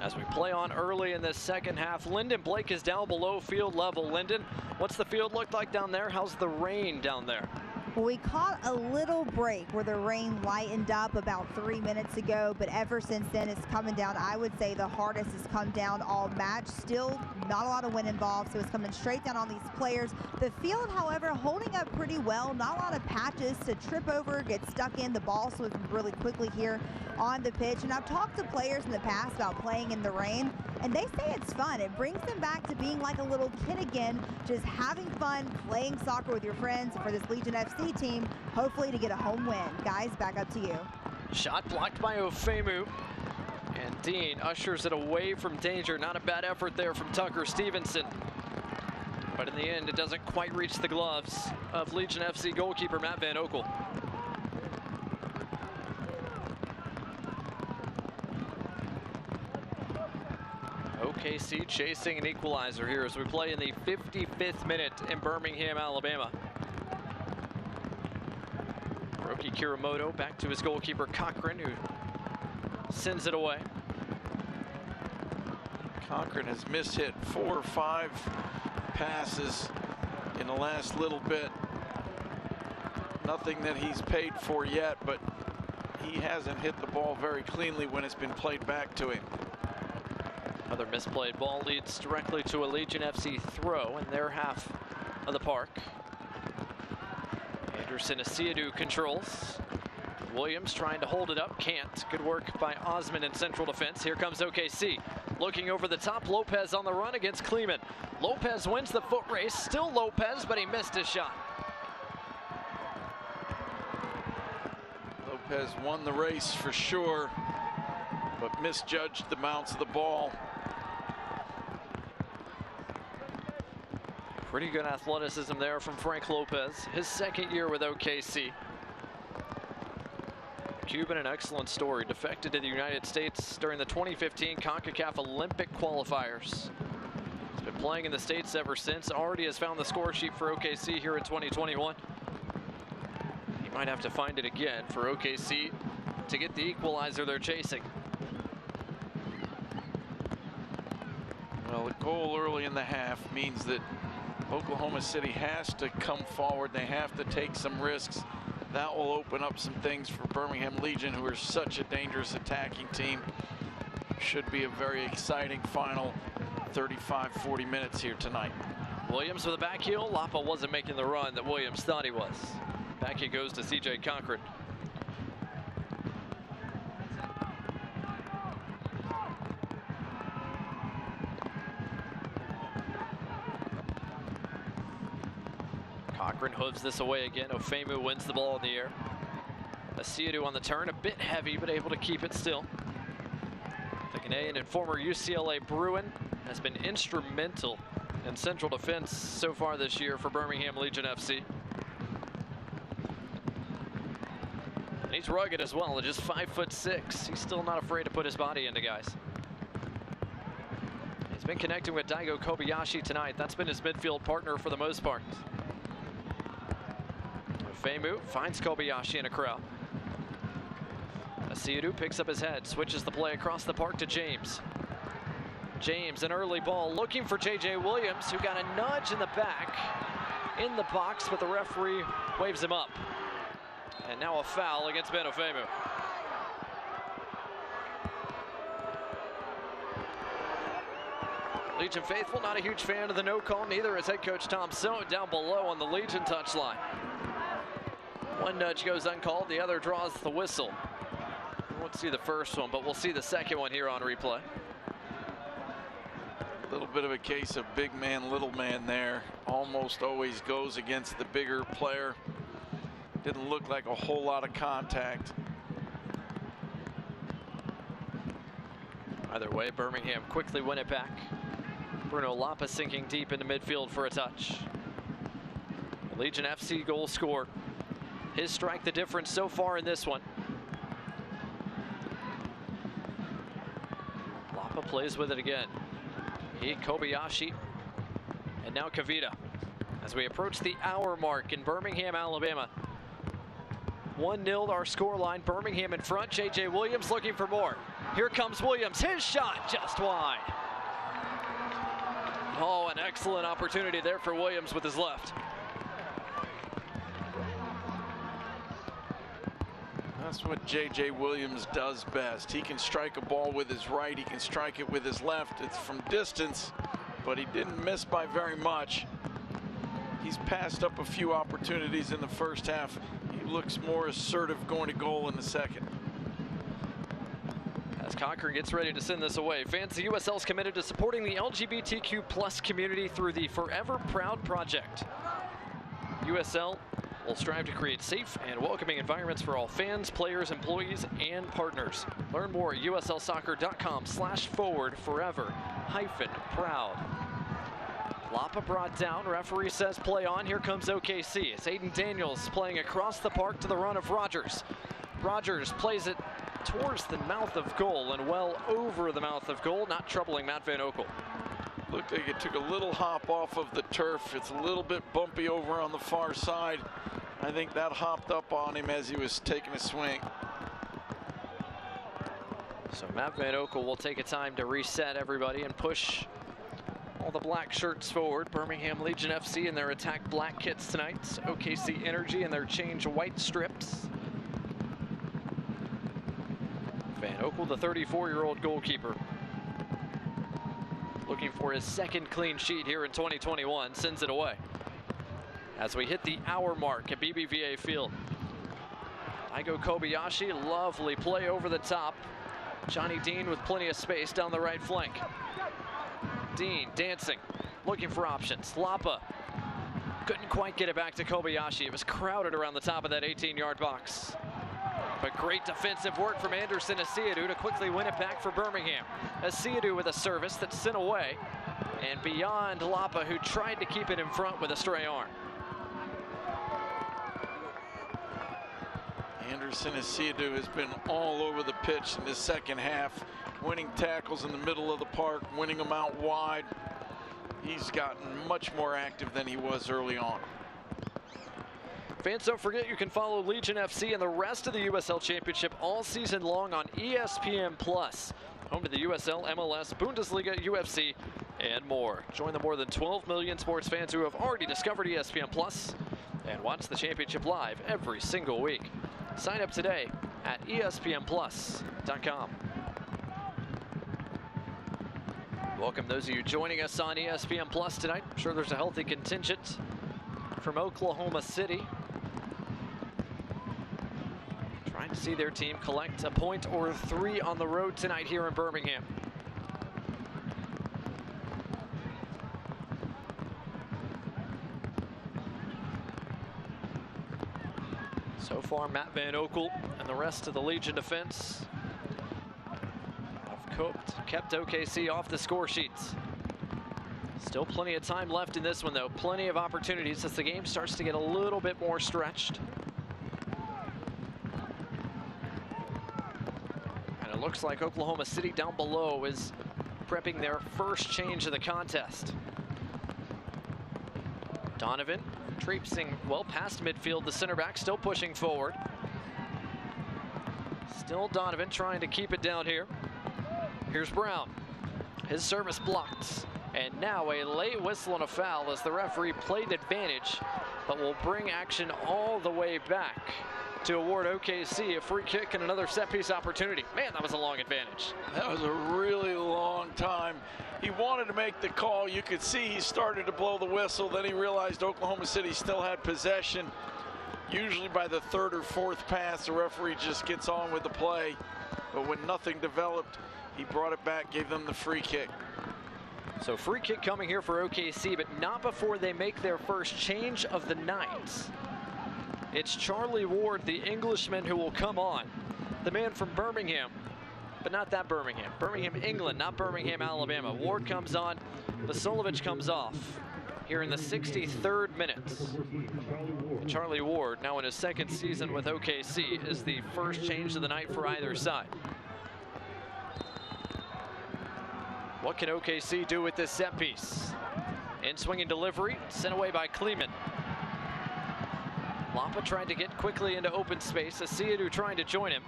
As we play on early in this second half, Lyndon Blake is down below field level. Lyndon, what's the field look like down there? How's the rain down there? Well, we caught a little break where the rain lightened up about 3 minutes ago, but ever since then it's coming down. I would say the hardest has come down all match. Still not a lot of wind involved, so it's coming straight down on these players. The field, however, holding up pretty well. Not a lot of patches to trip over, get stuck in. The ball slips really quickly here on the pitch. And I've talked to players in the past about playing in the rain, and they say it's fun. It brings them back to being like a little kid again, just having fun, playing soccer with your friends. And for this Legion FC team, hopefully to get a home win. Guys, back up to you. Shot blocked by Ofemu. And Dean ushers it away from danger. Not a bad effort there from Tucker Stevenson. But in the end, it doesn't quite reach the gloves of Legion FC goalkeeper Matt Van Oekel. OKC chasing an equalizer here as we play in the 55th minute in Birmingham, Alabama. Rookie Kiramoto back to his goalkeeper Cochran, who sends it away. Cochran has mishit 4 or 5 passes in the last little bit. Nothing that he's paid for yet, but he hasn't hit the ball very cleanly when it's been played back to him. Another misplayed ball leads directly to a Legion FC throw in their half of the park. Anderson Asiadu controls. Williams trying to hold it up, can't. Good work by Osman in central defense. Here comes OKC. Looking over the top, Lopez on the run against Kleeman. Lopez wins the foot race, still Lopez, but he missed his shot. Lopez won the race for sure, but misjudged the bounce of the ball. Pretty good athleticism there from Frank Lopez, his second year with OKC. Cuban, an excellent story, defected to the United States during the 2015 CONCACAF Olympic qualifiers. He's been playing in the States ever since, already has found the score sheet for OKC here in 2021. He might have to find it again for OKC to get the equalizer they're chasing. Well, a goal early in the half means that Oklahoma City has to come forward. They have to take some risks. That will open up some things for Birmingham Legion, who are such a dangerous attacking team. Should be a very exciting final 35, 40 minutes here tonight. Williams with a back heel. Lapa wasn't making the run that Williams thought he was. Back he goes to CJ Cochran. Cochran hooves this away again. Ofemu wins the ball in the air. Asiadu on the turn, a bit heavy, but able to keep it still. The Canadian and former UCLA Bruin has been instrumental in central defense so far this year for Birmingham Legion FC. And he's rugged as well, at just 5'6". He's still not afraid to put his body into guys. He's been connecting with Daigo Kobayashi tonight. That's been his midfield partner for the most part. Ofemu finds Kobayashi in a crowd. Asiadu picks up his head, switches the play across the park to James. James, an early ball, looking for J.J. Williams, who got a nudge in the back, in the box, but the referee waves him up. And now a foul against Ben Ofemu. Legion faithful, not a huge fan of the no call, neither is head coach Tom So down below on the Legion touchline. One nudge goes uncalled, the other draws the whistle. We won't see the first one, but we'll see the second one here on replay. A little bit of a case of big man, little man there. Almost always goes against the bigger player. Didn't look like a whole lot of contact. Either way, Birmingham quickly win it back. Bruno Lapa sinking deep into midfield for a touch. Legion FC goal scored. His strike the difference so far in this one. Lapa plays with it again. He, Kobayashi, and now Kavita. As we approach the hour mark in Birmingham, Alabama. 1-0 our scoreline. Birmingham in front. J.J. Williams looking for more. Here comes Williams. His shot just wide. Oh, an excellent opportunity there for Williams with his left. That's what J.J. Williams does best. He can strike a ball with his right. He can strike it with his left. It's from distance, but he didn't miss by very much. He's passed up a few opportunities in the first half. He looks more assertive going to goal in the second. As Cochran gets ready to send this away, fans, the USL is committed to supporting the LGBTQ+ community through the Forever Proud Project. USL will strive to create safe and welcoming environments for all fans, players, employees, and partners. Learn more at uslsoccer.com/forward-forever-proud. Lapa brought down, referee says play on. Here comes OKC. It's Aiden Daniels playing across the park to the run of Rogers. Rogers plays it towards the mouth of goal and well over the mouth of goal, not troubling Matt Van Oekel. Looked like it took a little hop off of the turf. It's a little bit bumpy over on the far side. I think that hopped up on him as he was taking a swing. So Matt Van Oekel will take a time to reset everybody and push all the black shirts forward. Birmingham Legion FC in their attack black kits tonight. OKC Energy in their change white strips. Van Oekel, the 34-year-old goalkeeper, looking for his second clean sheet here in 2021, sends it away. As we hit the hour mark at BBVA Field. Daigo Kobayashi, lovely play over the top. Johnny Dean with plenty of space down the right flank. Dean dancing, looking for options. Lapa couldn't quite get it back to Kobayashi. It was crowded around the top of that 18-yard box. But great defensive work from Anderson Asiadu to quickly win it back for Birmingham. Asiadu with a service that's sent away and beyond Lapa, who tried to keep it in front with a stray arm. Anderson Asiadu has been all over the pitch in this second half, winning tackles in the middle of the park, winning them out wide. He's gotten much more active than he was early on. Fans, don't forget you can follow Legion FC and the rest of the USL Championship all season long on ESPN+, home to the USL, MLS, Bundesliga, UFC, and more. Join the more than 12 million sports fans who have already discovered ESPN+ and watch the championship live every single week. Sign up today at ESPNplus.com. Welcome those of you joining us on ESPN Plus tonight. I'm sure there's a healthy contingent from Oklahoma City, trying to see their team collect a point or 3 on the road tonight here in Birmingham. So far, Matt Van Oekel and the rest of the Legion defense have kept OKC off the score sheets. Still plenty of time left in this one, though. Plenty of opportunities as the game starts to get a little bit more stretched. And it looks like Oklahoma City down below is prepping their first change of the contest. Donovan traipsing well past midfield. The center back still pushing forward. Still Donovan trying to keep it down here. Here's Brown. His service blocked. And now a late whistle and a foul as the referee played advantage, but will bring action all the way back to award OKC a free kick and another set piece opportunity. Man, that was a long advantage. That was a really long time. He wanted to make the call. You could see he started to blow the whistle. Then he realized Oklahoma City still had possession. Usually by the 3rd or 4th pass, the referee just gets on with the play. But when nothing developed, he brought it back, gave them the free kick. So free kick coming here for OKC, but not before they make their first change of the night. It's Charlie Ward, the Englishman, who will come on. The man from Birmingham, but not that Birmingham. Birmingham, England, not Birmingham, Alabama. Ward comes on, Vasiljevic comes off here in the 63rd minute. Charlie Ward, now in his 2nd season with OKC, is the first change of the night for either side. What can OKC do with this set piece? In-swinging delivery, sent away by Kleeman. Lampa tried to get quickly into open space. Asiadu trying to join him.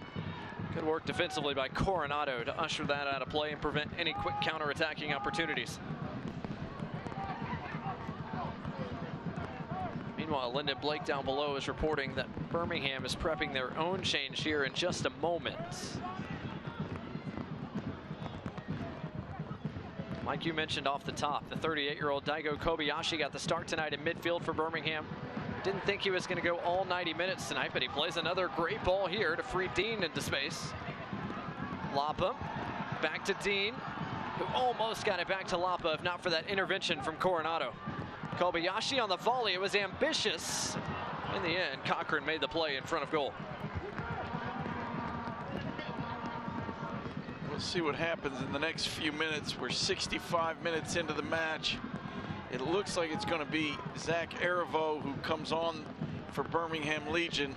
Good work defensively by Coronado to usher that out of play and prevent any quick counter-attacking opportunities. Meanwhile, Lyndon Blake down below is reporting that Birmingham is prepping their own change here in just a moment. Like you mentioned off the top, the 38-year-old Daigo Kobayashi got the start tonight in midfield for Birmingham. Didn't think he was going to go all 90 minutes tonight, but he plays another great ball here to free Dean into space. Lapa back to Dean, who almost got it back to Lapa if not for that intervention from Coronado. Kobayashi on the volley. It was ambitious. In the end, Cochran made the play in front of goal. We'll see what happens in the next few minutes. We're 65 minutes into the match. It looks like it's going to be Zach Arivo who comes on for Birmingham Legion.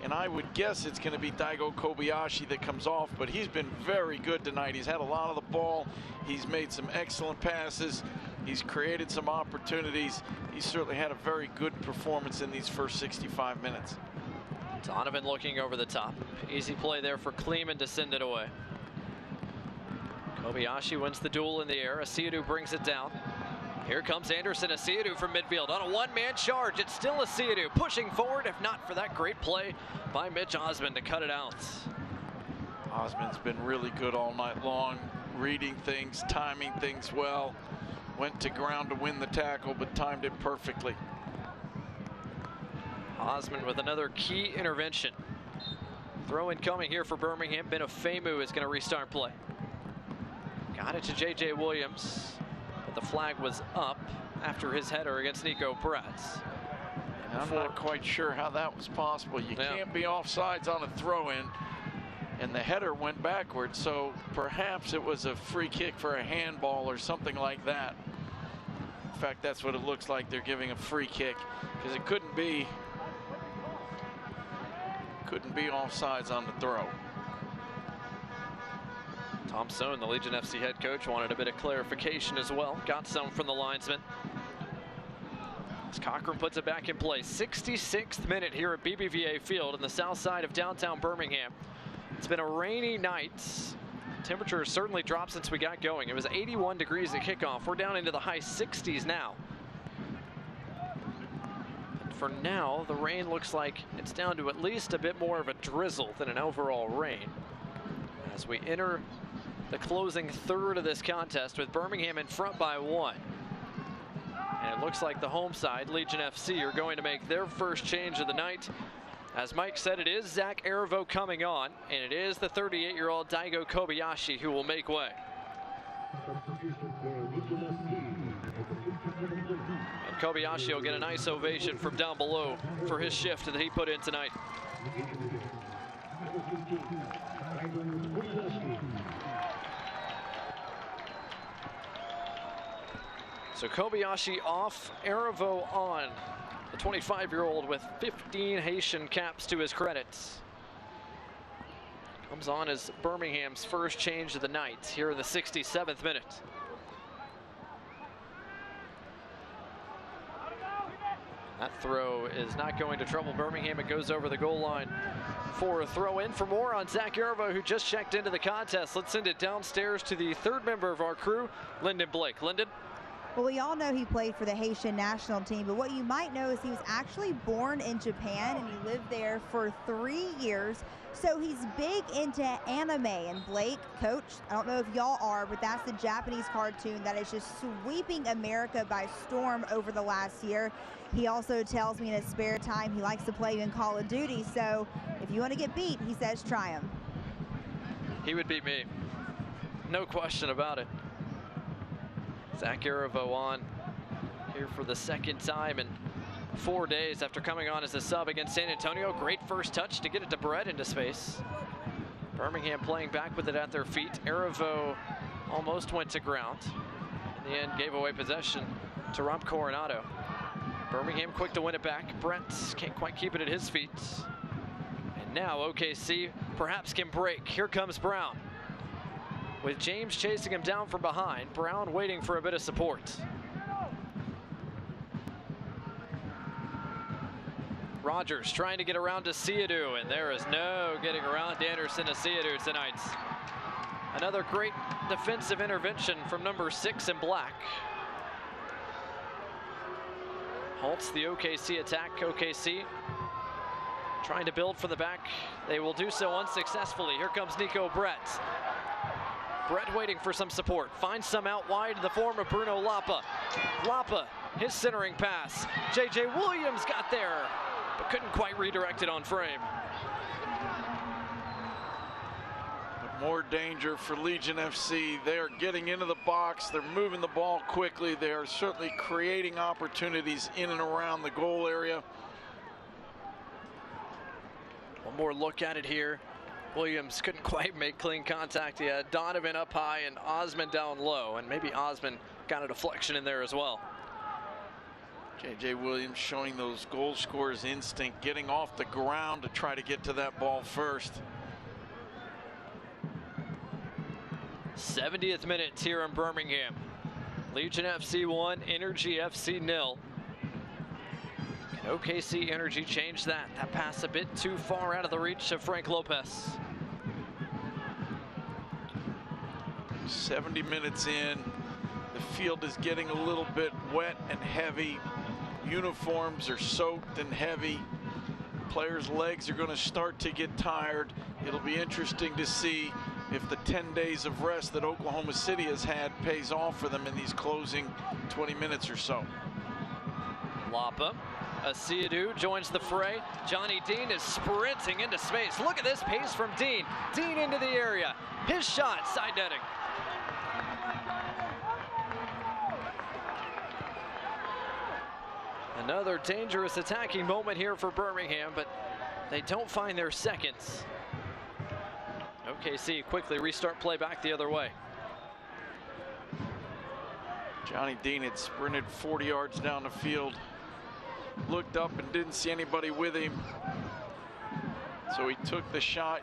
And I would guess it's going to be Daigo Kobayashi that comes off, but he's been very good tonight. He's had a lot of the ball. He's made some excellent passes. He's created some opportunities. He certainly had a very good performance in these first 65 minutes. Donovan looking over the top. Easy play there for Kleeman to send it away. Kobayashi wins the duel in the air. Asiadu brings it down. Here comes Anderson Asiadu from midfield on a one-man charge. It's still Asiadu pushing forward, if not for that great play by Mitch Osmond to cut it out. Osmond's been really good all night long, reading things, timing things well. Went to ground to win the tackle, but timed it perfectly. Osmond with another key intervention. Throw in coming here for Birmingham. Benofemu is going to restart play. Got it to J.J. Williams, but the flag was up after his header against Nico Prats. I'm not quite sure how that was possible. You can't be offsides on a throw-in, and the header went backwards, so perhaps it was a free kick for a handball or something like that. In fact, that's what it looks like. They're giving a free kick because it couldn't be offsides on the throw. Tom Sohn, the Legion FC head coach, wanted a bit of clarification as well. Got some from the linesman. As Cochran puts it back in play. 66th minute here at BBVA Field in the south side of downtown Birmingham. It's been a rainy night. Temperature has certainly dropped since we got going. It was 81 degrees at kickoff. We're down into the high 60s now. For now, the rain looks like it's down to at least a bit more of a drizzle than an overall rain. As we enter the closing third of this contest with Birmingham in front by 1. And it looks like the home side, Legion FC, are going to make their first change of the night. As Mike said, it is Zach Arivo coming on, and it is the 38-year-old Daigo Kobayashi who will make way. And Kobayashi will get a nice ovation from down below for his shift that he put in tonight. So Kobayashi off, Arivo on. The 25-year-old with 15 Haitian caps to his credits. Comes on as Birmingham's first change of the night here in the 67th minute. That throw is not going to trouble Birmingham. It goes over the goal line for a throw in. For more on Zach Arivo, who just checked into the contest, let's send it downstairs to the third member of our crew, Lyndon Blake. Lyndon? Well, we all know he played for the Haitian national team, but what you might know is he was actually born in Japan and he lived there for 3 years. So he's big into anime. And Blake, coach, I don't know if y'all are, but that's the Japanese cartoon that is just sweeping America by storm over the last year. He also tells me in his spare time he likes to play in Call of Duty. So if you want to get beat, he says try him. He would beat me. No question about it. Zach Arivo on here for the second time in 4 days after coming on as a sub against San Antonio. Great first touch to get it to Brett into space. Birmingham playing back with it at their feet. Arivo almost went to ground. In the end, gave away possession to Rob Coronado. Birmingham quick to win it back. Brett can't quite keep it at his feet. And now OKC perhaps can break. Here comes Brown. With James chasing him down from behind, Brown waiting for a bit of support. Rogers trying to get around to Siadou, and there is no getting around Anderson to Siadou tonight. Another great defensive intervention from number 6 in black. Halts the OKC attack. OKC trying to build from the back. They will do so unsuccessfully. Here comes Nico Brett. Brett waiting for some support. Finds some out wide in the form of Bruno Lapa. Lapa, his centering pass. J.J. Williams got there, but couldn't quite redirect it on frame. But more danger for Legion FC. They are getting into the box. They're moving the ball quickly. They are certainly creating opportunities in and around the goal area. One more look at it here. Williams couldn't quite make clean contact. He had Donovan up high and Osman down low, and maybe Osman got a deflection in there as well. J.J. Williams showing those goal scorers' instinct, getting off the ground to try to get to that ball first. 70th minute here in Birmingham. Legion FC 1, Energy FC 0. OKC Energy changed that. That pass a bit too far out of the reach of Frank Lopez. 70 minutes in, the field is getting a little bit wet and heavy. Uniforms are soaked and heavy. Players' legs are going to start to get tired. It'll be interesting to see if the 10 days of rest that Oklahoma City has had pays off for them in these closing 20 minutes or so. Lapa. Siadou joins the fray. Johnny Dean is sprinting into space. Look at this pace from Dean. Dean into the area. His shot, side netting. Another dangerous attacking moment here for Birmingham, but they don't find their seconds. OKC quickly restart play back the other way. Johnny Dean had sprinted 40 yards down the field. Looked up and didn't see anybody with him, so he took the shot.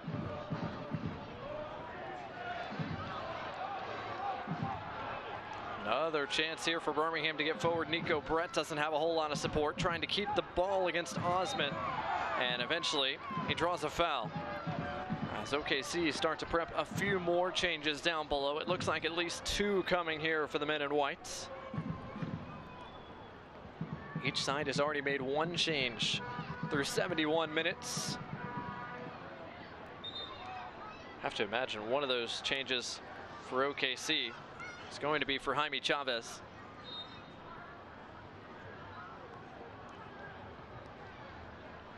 Another chance here for Birmingham to get forward. Nico Brett doesn't have a whole lot of support, trying to keep the ball against Osman, and eventually he draws a foul. As OKC start to prep a few more changes down below. It looks like at least 2 coming here for the men in white. Each side has already made 1 change through 71 minutes. Have to imagine one of those changes for OKC is going to be for Jaime Chavez.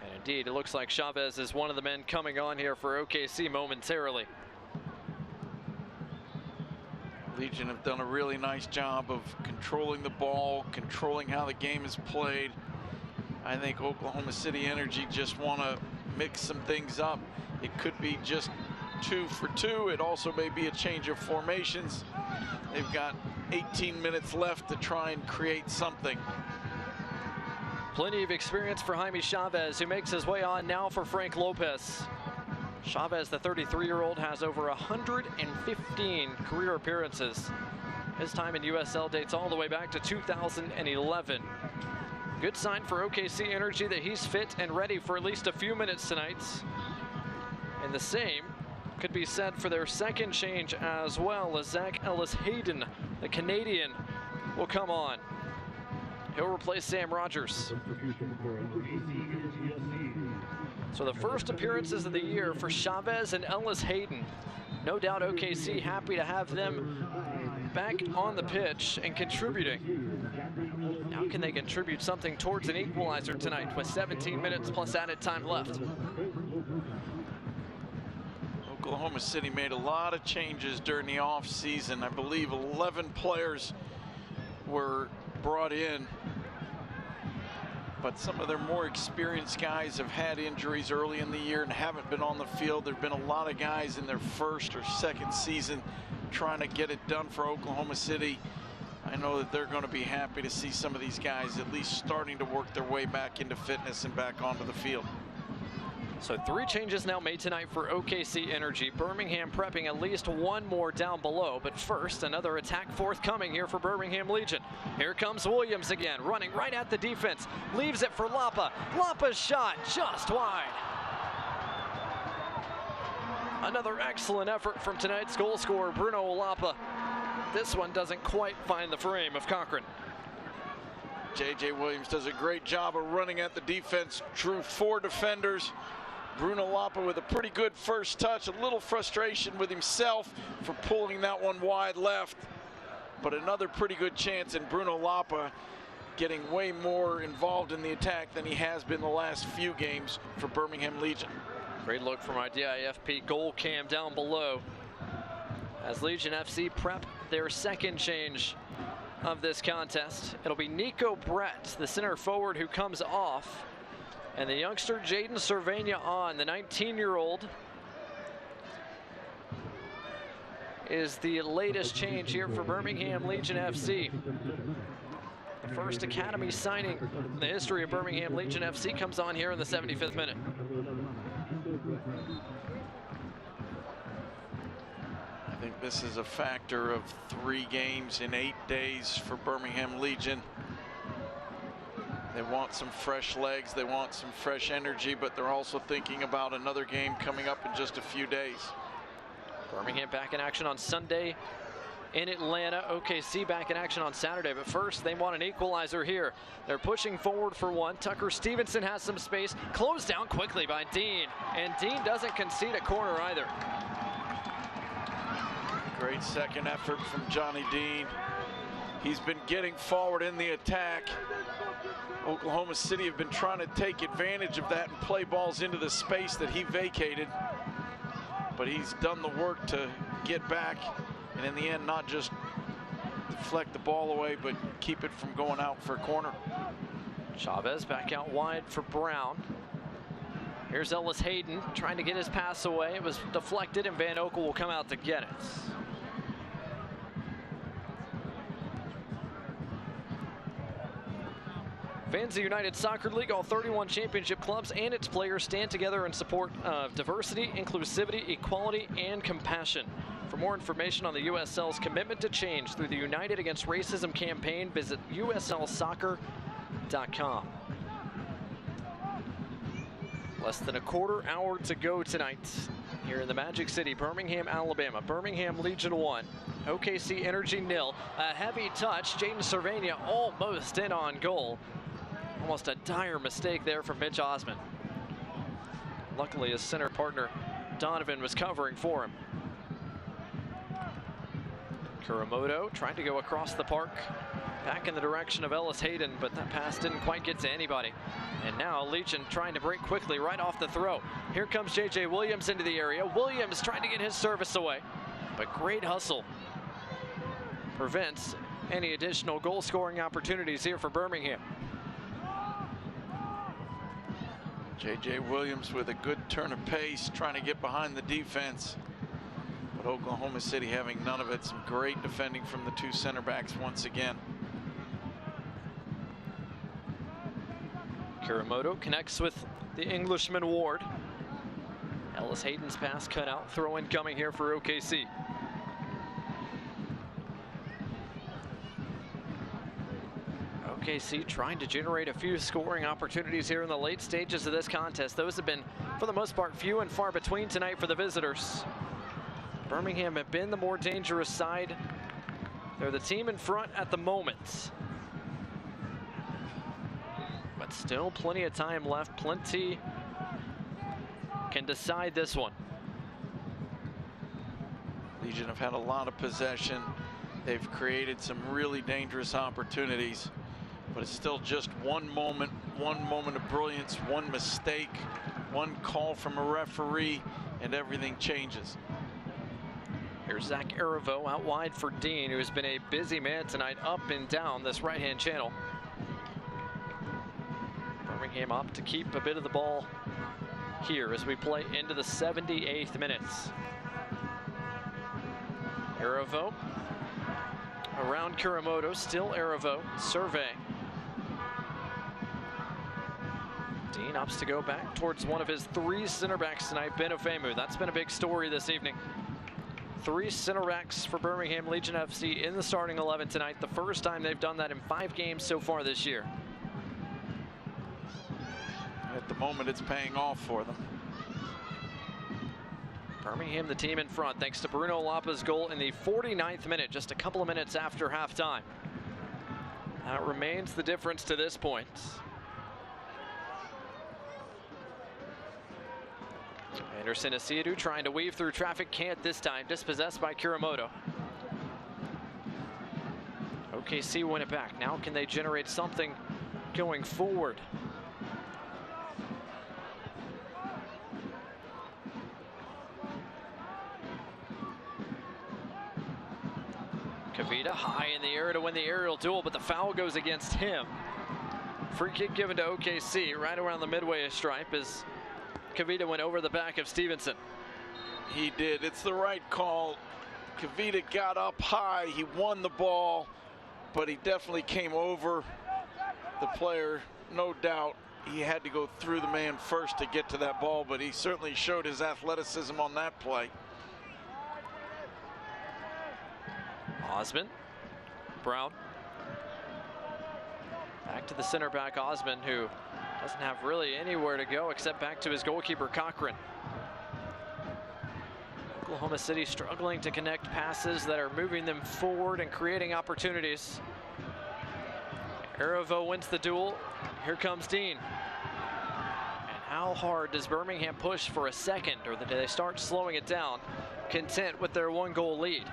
And indeed, it looks like Chavez is one of the men coming on here for OKC momentarily. Legion have done a really nice job of controlling the ball, controlling how the game is played. I think Oklahoma City Energy just want to mix some things up. It could be just 2 for 2. It also may be a change of formations. They've got 18 minutes left to try and create something. Plenty of experience for Jaime Chavez, who makes his way on now for Frank Lopez. Chavez, the 33-year-old, has over 115 career appearances. His time in USL dates all the way back to 2011. Good sign for OKC Energy that he's fit and ready for at least a few minutes tonight. And the same could be said for their second change as well, as Zach Ellis-Hayden, the Canadian, will come on. He'll replace Sam Rogers. So the first appearances of the year for Chavez and Ellis-Hayden. No doubt OKC happy to have them back on the pitch and contributing. Now can they contribute something towards an equalizer tonight with 17 minutes plus added time left? Oklahoma City made a lot of changes during the off-season. I believe 11 players were brought in, but some of their more experienced guys have had injuries early in the year and haven't been on the field. There have been a lot of guys in their first or second season trying to get it done for Oklahoma City. I know that they're going to be happy to see some of these guys at least starting to work their way back into fitness and back onto the field. So 3 changes now made tonight for OKC Energy. Birmingham prepping at least one more down below. But first, another attack forthcoming here for Birmingham Legion. Here comes Williams again, running right at the defense. Leaves it for Lapa. Lapa's shot just wide. Another excellent effort from tonight's goal scorer, Bruno Lapa. This one doesn't quite find the frame of Cochran. J.J. Williams does a great job of running at the defense. Drew 4 defenders. Bruno Lapa with a pretty good first touch. A little frustration with himself for pulling that one wide left. But another pretty good chance, and Bruno Lapa getting way more involved in the attack than he has been the last few games for Birmingham Legion. Great look from our DIFP goal cam down below as Legion FC prep their second change of this contest. It'll be Nico Brett, the center forward, who comes off, and the youngster Jaden Cervania on. The 19-year-old is the latest change here for Birmingham Legion FC. The first academy signing in the history of Birmingham Legion FC comes on here in the 75th minute. I think this is a factor of 3 games in 8 days for Birmingham Legion. They want some fresh legs, they want some fresh energy, but they're also thinking about another game coming up in just a few days. Birmingham back in action on Sunday in Atlanta. OKC back in action on Saturday, but first they want an equalizer here. They're pushing forward for one. Tucker Stevenson has some space, closed down quickly by Dean, and Dean doesn't concede a corner either. Great second effort from Johnny Dean. He's been getting forward in the attack. Oklahoma City have been trying to take advantage of that and play balls into the space that he vacated. But he's done the work to get back, and in the end, not just deflect the ball away, but keep it from going out for a corner. Chavez back out wide for Brown. Here's Ellis-Hayden trying to get his pass away. It was deflected, and Van Okel will come out to get it. Fans of the United Soccer League, all 31 championship clubs and its players stand together in support of diversity, inclusivity, equality, and compassion. For more information on the USL's commitment to change through the United Against Racism campaign, visit uslsoccer.com. Less than a quarter hour to go tonight here in the Magic City, Birmingham, Alabama. Birmingham Legion 1, OKC Energy 0. A heavy touch. Jaden Cervania almost in on goal. Almost a dire mistake there from Mitch Osmond. Luckily, his center partner Donovan was covering for him. Kuramoto trying to go across the park, back in the direction of Ellis Hayden, but that pass didn't quite get to anybody. And now Legion trying to break quickly right off the throw. Here comes J.J. Williams into the area. Williams trying to get his service away, but great hustle prevents any additional goal scoring opportunities here for Birmingham. J.J. Williams with a good turn of pace, trying to get behind the defense. But Oklahoma City having none of it. Some great defending from the two center backs once again. Kuramoto connects with the Englishman Ward. Ellis Hayden's pass cut out. Throw in coming here for OKC. OKC trying to generate a few scoring opportunities here in the late stages of this contest. Those have been, for the most part, few and far between tonight for the visitors. Birmingham have been the more dangerous side. They're the team in front at the moment. But still plenty of time left. Plenty can decide this one. Legion have had a lot of possession. They've created some really dangerous opportunities. But it's still just one moment of brilliance, one mistake, one call from a referee, and everything changes. Here's Zach Arivo out wide for Dean, who has been a busy man tonight up and down this right-hand channel. Birmingham opt to keep a bit of the ball here as we play into the 78th minutes. Arivo around Kuramoto, still Arivo, survey. Dean opts to go back towards one of his three center backs tonight, Benofemu. That's been a big story this evening. Three center backs for Birmingham Legion FC in the starting 11 tonight. The first time they've done that in 5 games so far this year. At the moment, it's paying off for them. Birmingham, the team in front, thanks to Bruno Lapa's goal in the 49th minute, just a couple of minutes after halftime. That remains the difference to this point. Anderson Asiadu trying to weave through traffic, can't this time, dispossessed by Kuramoto. OKC win it back. Now can they generate something going forward? Kavita high in the air to win the aerial duel, but the foul goes against him. Free kick given to OKC right around the midway stripe as Kavita went over the back of Stevenson. He did. It's the right call. Kavita got up high. He won the ball, but he definitely came over the player. No doubt he had to go through the man first to get to that ball, but he certainly showed his athleticism on that play. Osman, Brown. Back to the center back, Osman, who doesn't have really anywhere to go except back to his goalkeeper, Cochran. Oklahoma City struggling to connect passes that are moving them forward and creating opportunities. Arivo wins the duel. Here comes Dean. And how hard does Birmingham push for a second, or do they start slowing it down, content with their 1-goal lead?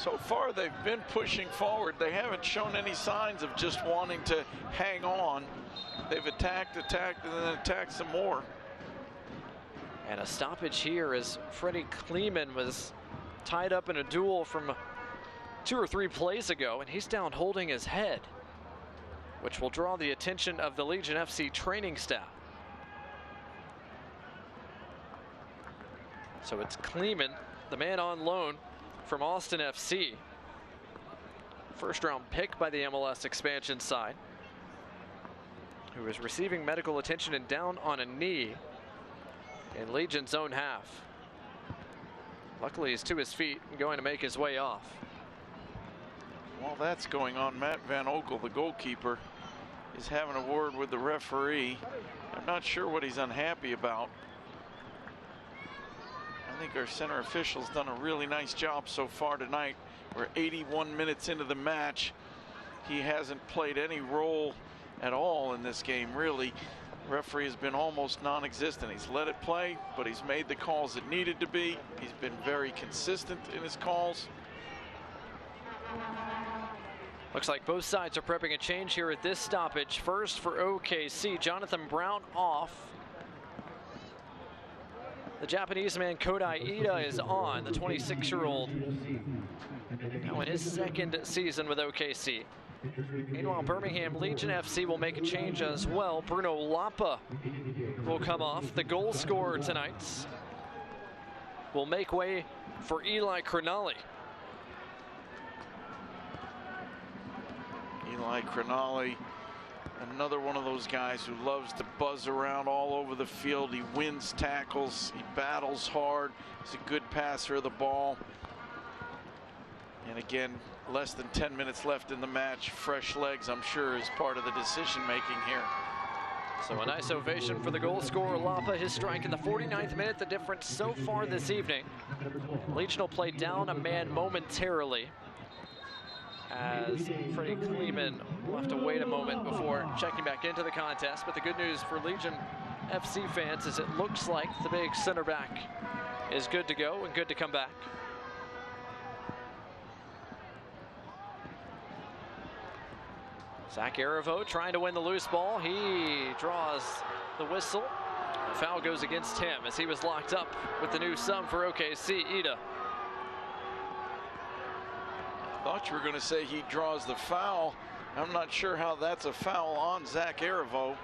So far, they've been pushing forward. They haven't shown any signs of just wanting to hang on. They've attacked, and then attacked some more. And a stoppage here as Freddie Kleeman was tied up in a duel from 2 or 3 plays ago, and he's down holding his head, which will draw the attention of the Legion FC training staff. So it's Kleeman, the man on loan from Austin FC. First-round pick by the MLS expansion side, who is receiving medical attention and down on a knee in Legion's own half. Luckily, he's to his feet and going to make his way off. While that's going on, Matt Van Okel, the goalkeeper, is having a word with the referee. I'm not sure what he's unhappy about. I think our center official's done a really nice job so far tonight. We're 81 minutes into the match. He hasn't played any role at all in this game, really. Referee has been almost non-existent. He's let it play, but he's made the calls that needed to be. He's been very consistent in his calls. Looks like both sides are prepping a change here at this stoppage. First for OKC, Jonathan Brown off. The Japanese man Kodai Ida is on, the 26-year-old, now in his second season with OKC. Meanwhile, Birmingham Legion FC will make a change as well. Bruno Lapa will come off. The goal scorer tonight will make way for Eli Cronali. Eli Cronali, another one of those guys who loves to buzz around all over the field. He wins tackles, he battles hard, he's a good passer of the ball. And again, less than 10 minutes left in the match. Fresh legs, I'm sure, is part of the decision making here. So a nice ovation for the goal scorer Lapa. His strike in the 49th minute, the difference so far this evening. Legion will play down a man momentarily, as Freddie Kleeman will have to wait a moment before checking back into the contest. But the good news for Legion FC fans is it looks like the big center back is good to go and good to come back. Zach Arivo trying to win the loose ball. He draws the whistle. The foul goes against him as he was locked up with the new sub for OKC, Ida. Thought you were going to say he draws the foul. I'm not sure how that's a foul on Zach Arivo,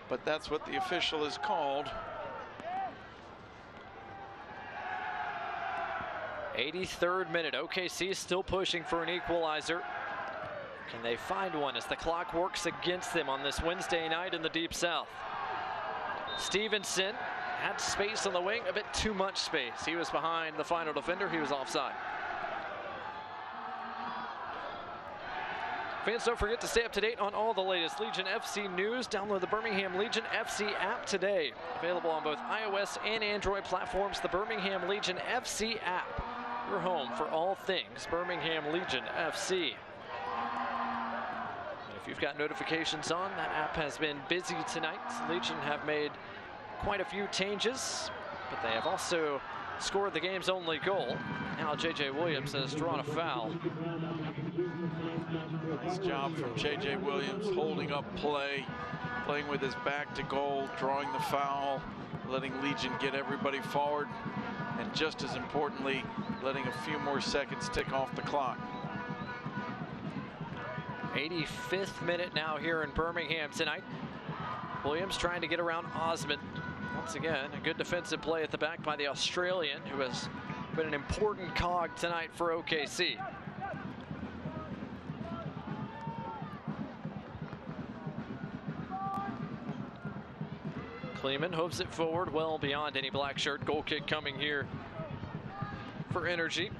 but that's what the official is called. 83rd minute. OKC still pushing for an equalizer. Can they find one as the clock works against them on this Wednesday night in the Deep South? Stevenson had space on the wing, a bit too much space. He was behind the final defender. He was offside. Fans, don't forget to stay up to date on all the latest Legion FC news. Download the Birmingham Legion FC app today. Available on both iOS and Android platforms. The Birmingham Legion FC app. Your home for all things Birmingham Legion FC. If you've got notifications on, that app has been busy tonight. Legion have made quite a few changes, but they have also scored the game's only goal. Now J.J. Williams has drawn a foul. Nice job from J.J. Williams, holding up play, playing with his back to goal, drawing the foul, letting Legion get everybody forward, and just as importantly, letting a few more seconds tick off the clock. 85th minute now here in Birmingham tonight. Williams trying to get around Osmond. Once again, a good defensive play at the back by the Australian, who has been an important cog tonight for OKC. Kleeman hooves it forward well beyond any black shirt. Goal kick coming here for Energy.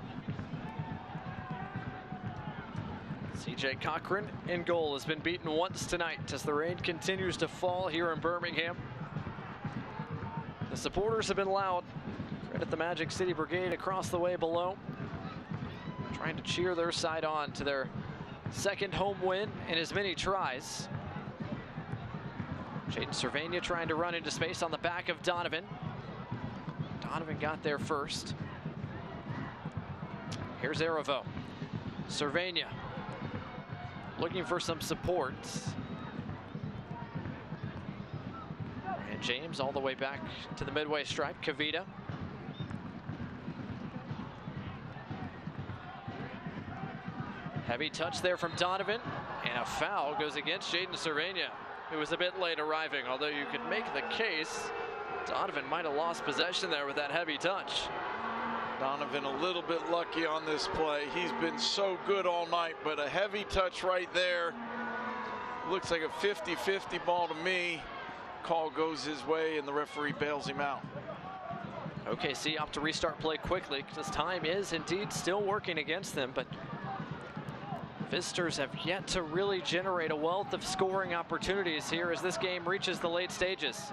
CJ Cochran in goal has been beaten once tonight as the rain continues to fall here in Birmingham. The supporters have been loud. Credit the Magic City Brigade across the way below, trying to cheer their side on to their second home win in as many tries. Jaden Cervania trying to run into space on the back of Donovan. Donovan got there first. Here's Arivo. Cervania looking for some support. And James all the way back to the midway stripe. Kavita. Heavy touch there from Donovan. And a foul goes against Jaden Cervania, who was a bit late arriving, although you could make the case Donovan might have lost possession there with that heavy touch. Donovan a little bit lucky on this play. He's been so good all night, but a heavy touch right there. Looks like a 50-50 ball to me. Call goes his way and the referee bails him out. OKC opt to restart play quickly because time is indeed still working against them, but visitors have yet to really generate a wealth of scoring opportunities here as this game reaches the late stages.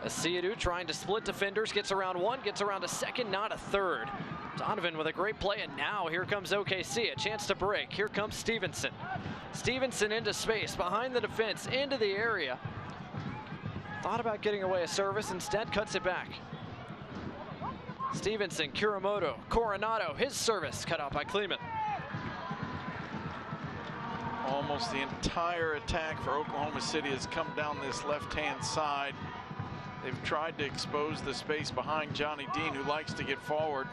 Asiadu trying to split defenders, gets around one, gets around a second, not a third. Donovan with a great play, and now here comes OKC, a chance to break. Here comes Stevenson. Stevenson into space, behind the defense, into the area. Thought about getting away a service, instead cuts it back. Stevenson, Kuramoto, Coronado, his service cut out by Kleeman. Almost the entire attack for Oklahoma City has come down this left-hand side. They've tried to expose the space behind Johnny Dean, who likes to get forward.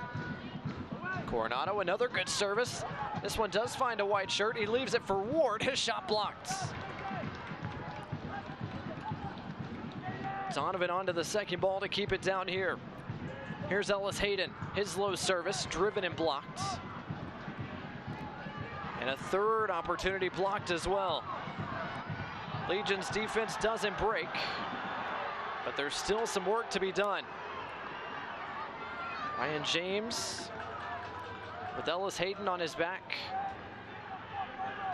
Coronado, another good service. This one does find a white shirt. He leaves it for Ward. His shot blocked. Donovan onto the second ball to keep it down here. Here's Ellis Hayden. His low service, driven and blocked. And a third opportunity blocked as well. Legion's defense doesn't break, but there's still some work to be done. Ryan James with Ellis Hayden on his back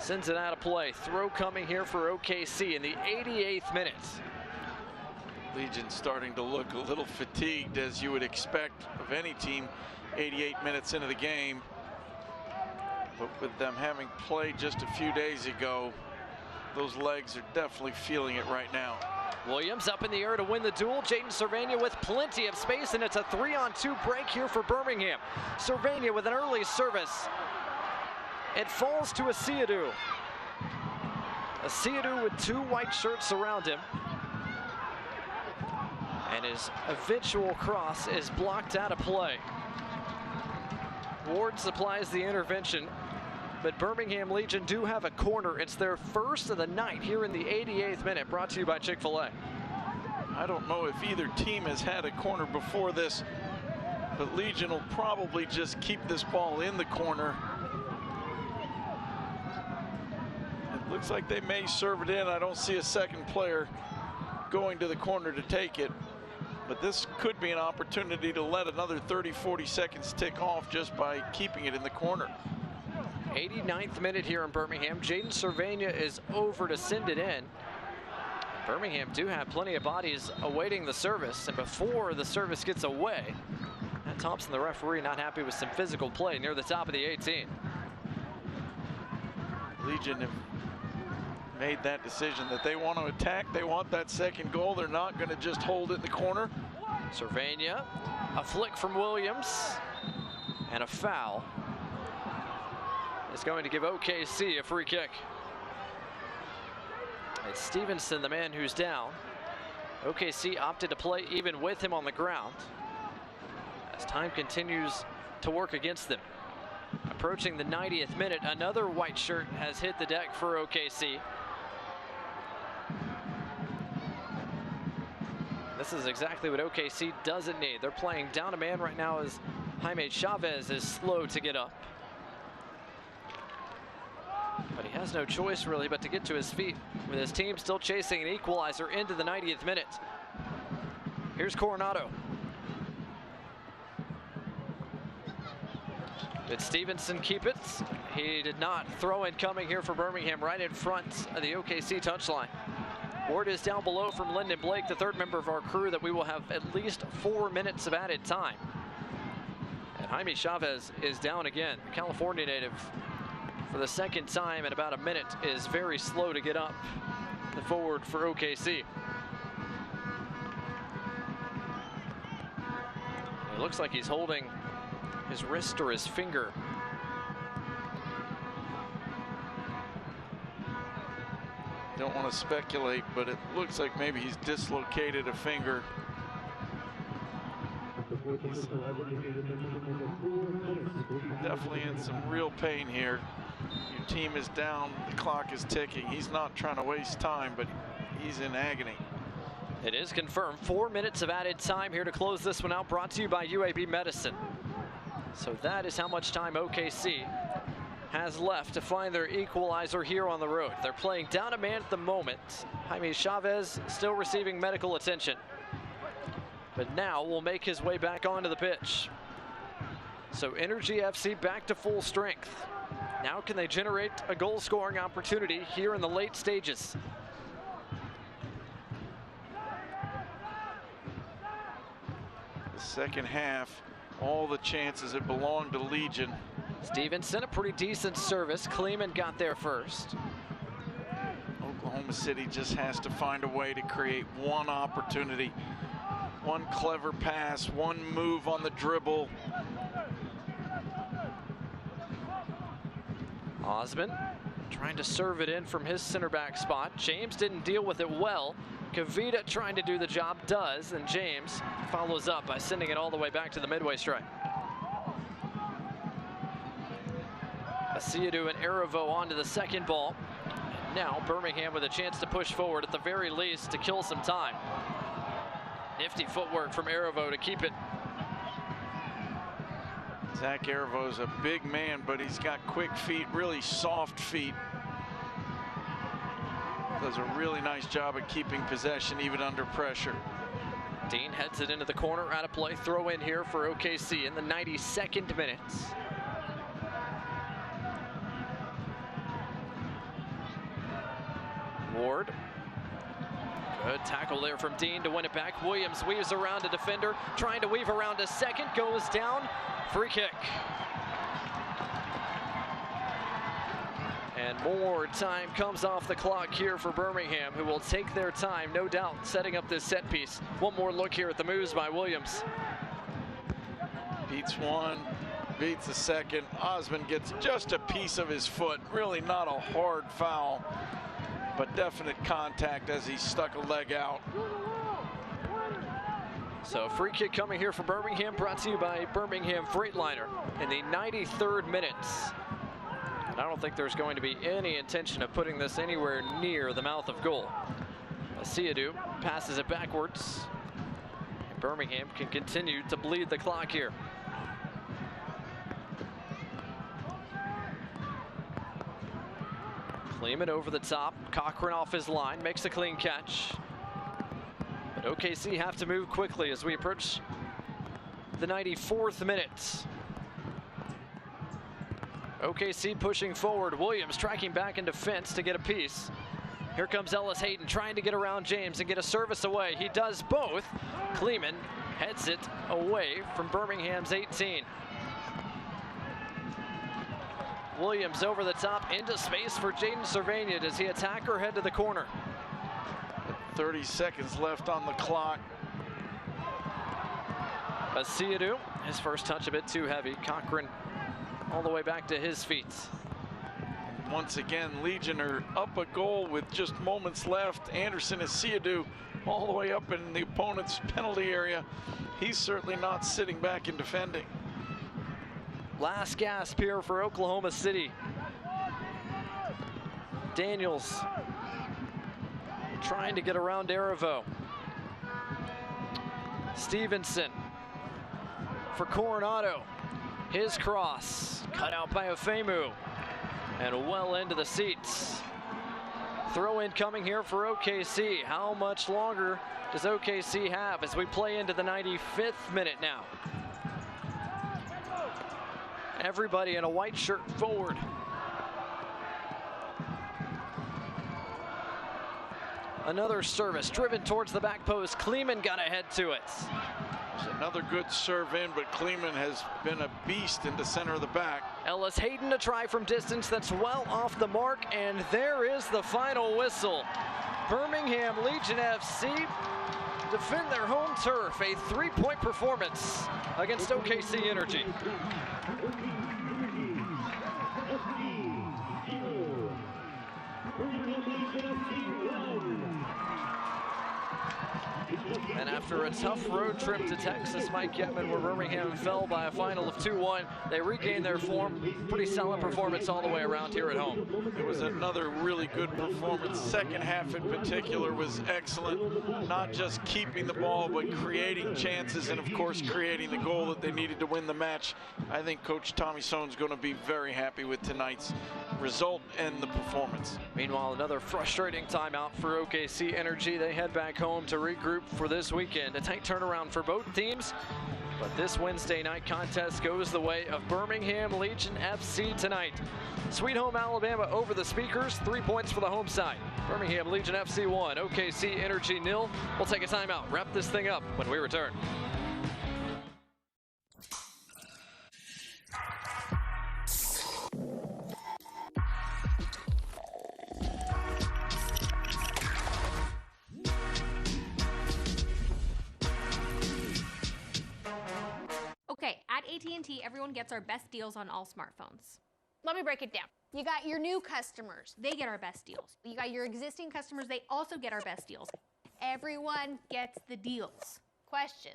sends it out of play. Throw coming here for OKC in the 88th minute. Legion starting to look a little fatigued, as you would expect of any team 88 minutes into the game. But with them having played just a few days ago, those legs are definitely feeling it right now. Williams up in the air to win the duel. Jaden Cervania with plenty of space, and it's a 3-on-2 break here for Birmingham. Cervania with an early service. It falls to Asiadu. Asiadu with 2 white shirts around him. And his eventual cross is blocked out of play. Ward supplies the intervention, but Birmingham Legion do have a corner. It's their first of the night here in the 88th minute, brought to you by Chick-fil-A. I don't know if either team has had a corner before this, but Legion will probably just keep this ball in the corner. It looks like they may serve it in. I don't see a second player going to the corner to take it. But this could be an opportunity to let another 30-40 seconds tick off just by keeping it in the corner. 89th minute here in Birmingham. Jaden Cervania is over to send it in. Birmingham do have plenty of bodies awaiting the service, and before the service gets away, Matt Thompson, the referee, not happy with some physical play near the top of the 18. Legion have made that decision that they want to attack. They want that second goal. They're not going to just hold it in the corner. Cervania, a flick from Williams, and a foul is going to give OKC a free kick. It's Stevenson, the man who's down. OKC opted to play even with him on the ground as time continues to work against them. Approaching the 90th minute, another white shirt has hit the deck for OKC. This is exactly what OKC doesn't need. They're playing down a man right now as Jaime Chavez is slow to get up. But he has no choice really but to get to his feet, with his team still chasing an equalizer into the 90th minute. Here's Coronado. Did Stevenson keep it? He did not. Throw in coming here for Birmingham right in front of the OKC touchline. Ward is down below from Lyndon Blake, the third member of our crew, that we will have at least 4 minutes of added time. And Jaime Chavez is down again. The California native, for the second time in about a minute, is very slow to get up. The forward for OKC. It looks like he's holding his wrist or his finger. Don't want to speculate, but it looks like maybe he's dislocated a finger. He's definitely in some real pain here. Your team is down, the clock is ticking. He's not trying to waste time, but he's in agony. It is confirmed. 4 minutes of added time here to close this one out, brought to you by UAB Medicine. So that is how much time OKC has left to find their equalizer here on the road. They're playing down a man at the moment. Jaime Chavez still receiving medical attention, but now will make his way back onto the pitch. So Energy FC back to full strength. Now can they generate a goal scoring opportunity here in the late stages? The second half, all the chances that belong to Legion. Stevenson, a pretty decent service. Kleeman got there first. Oklahoma City just has to find a way to create one opportunity One clever pass, one move on the dribble. Osman trying to serve it in from his center back spot. James didn't deal with it well. Kavita trying to do the job, does, and James follows up by sending it all the way back to the midway stripe. Asiadu and Aravo onto the second ball. Now Birmingham with a chance to push forward, at the very least, to kill some time. Nifty footwork from Aravo to keep it. Zach Aravo's a big man, but he's got quick feet, really soft feet. Does a really nice job at keeping possession even under pressure. Dean heads it into the corner, out of play. Throw in here for OKC in the 92nd minute. Ward. Good tackle there from Dean to win it back. Williams weaves around a defender, trying to weave around a second, goes down. Free kick. And more time comes off the clock here for Birmingham, who will take their time, no doubt, setting up this set piece. One more look here at the moves by Williams. Beats one, beats the second. Osman gets just a piece of his foot. Really not a hard foul, but definite contact as he stuck a leg out. So free kick coming here for Birmingham, brought to you by Birmingham Freightliner in the 93rd minute. And I don't think there's going to be any intention of putting this anywhere near the mouth of goal. Asiadu passes it backwards. And Birmingham can continue to bleed the clock here. Kleeman over the top. Cochran off his line, makes a clean catch. But OKC have to move quickly as we approach the 94th minute. OKC pushing forward. Williams tracking back in defense to get a piece. Here comes Ellis Hayden trying to get around James and get a service away. He does both. Kleeman heads it away from Birmingham's 18. Williams over the top into space for Jaden Cervania. Does he attack or head to the corner? 30 seconds left on the clock. Asiadu, his first touch a bit too heavy. Cochran all the way back to his feet. Once again, Legion are up a goal with just moments left. Anderson Asiadu all the way up in the opponent's penalty area. He's certainly not sitting back and defending. Last gasp here for Oklahoma City. Daniels trying to get around Aravo. Stevenson for Coronado. His cross cut out by Ofemu and well into the seats. Throw in coming here for OKC. How much longer does OKC have as we play into the 95th minute now? Everybody in a white shirt forward. Another service driven towards the back post. Kleeman got ahead to it. There's another good serve in, but Kleeman has been a beast in the center of the back. Ellis Hayden to try from distance. That's well off the mark, and there is the final whistle. Birmingham Legion FC defend their home turf. A 3-point performance against OKC Energy. And after a tough road trip to Texas, Mike Yetman, where Birmingham fell by a final of 2-1, they regained their form. Pretty solid performance all the way around here at home. It was another really good performance. Second half in particular was excellent. Not just keeping the ball, but creating chances and, of course, creating the goal that they needed to win the match. I think Coach Tommy Sohn's going to be very happy with tonight's result and the performance. Meanwhile, another frustrating timeout for OKC Energy. They head back home to regroup for this weekend. A tight turnaround for both teams, but this Wednesday night contest goes the way of Birmingham Legion FC tonight. Sweet Home Alabama over the speakers, 3 points for the home side. Birmingham Legion FC 1, OKC Energy 0. We'll take a timeout, wrap this thing up when we return. AT&T, everyone gets our best deals on all smartphones. Let me break it down. You got your new customers. They get our best deals. You got your existing customers. They also get our best deals. Everyone gets the deals. Questions?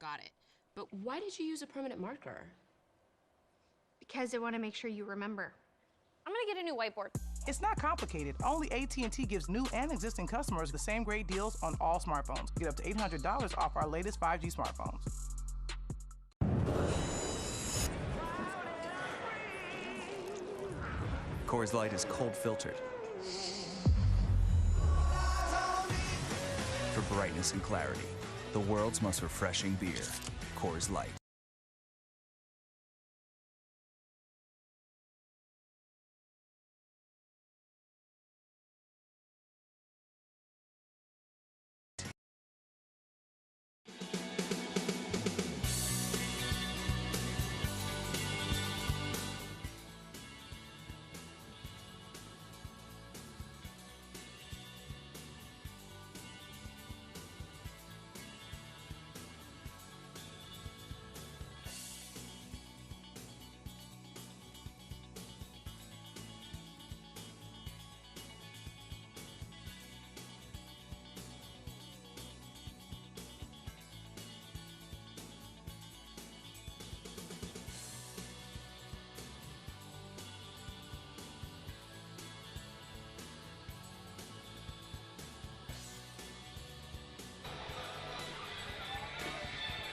Got it. But why did you use a permanent marker? Because I want to make sure you remember. I'm gonna get a new whiteboard. It's not complicated. Only AT&T gives new and existing customers the same great deals on all smartphones. Get up to $800 off our latest 5G smartphones. Coors Light is cold filtered for brightness and clarity. The world's most refreshing beer, Coors Light.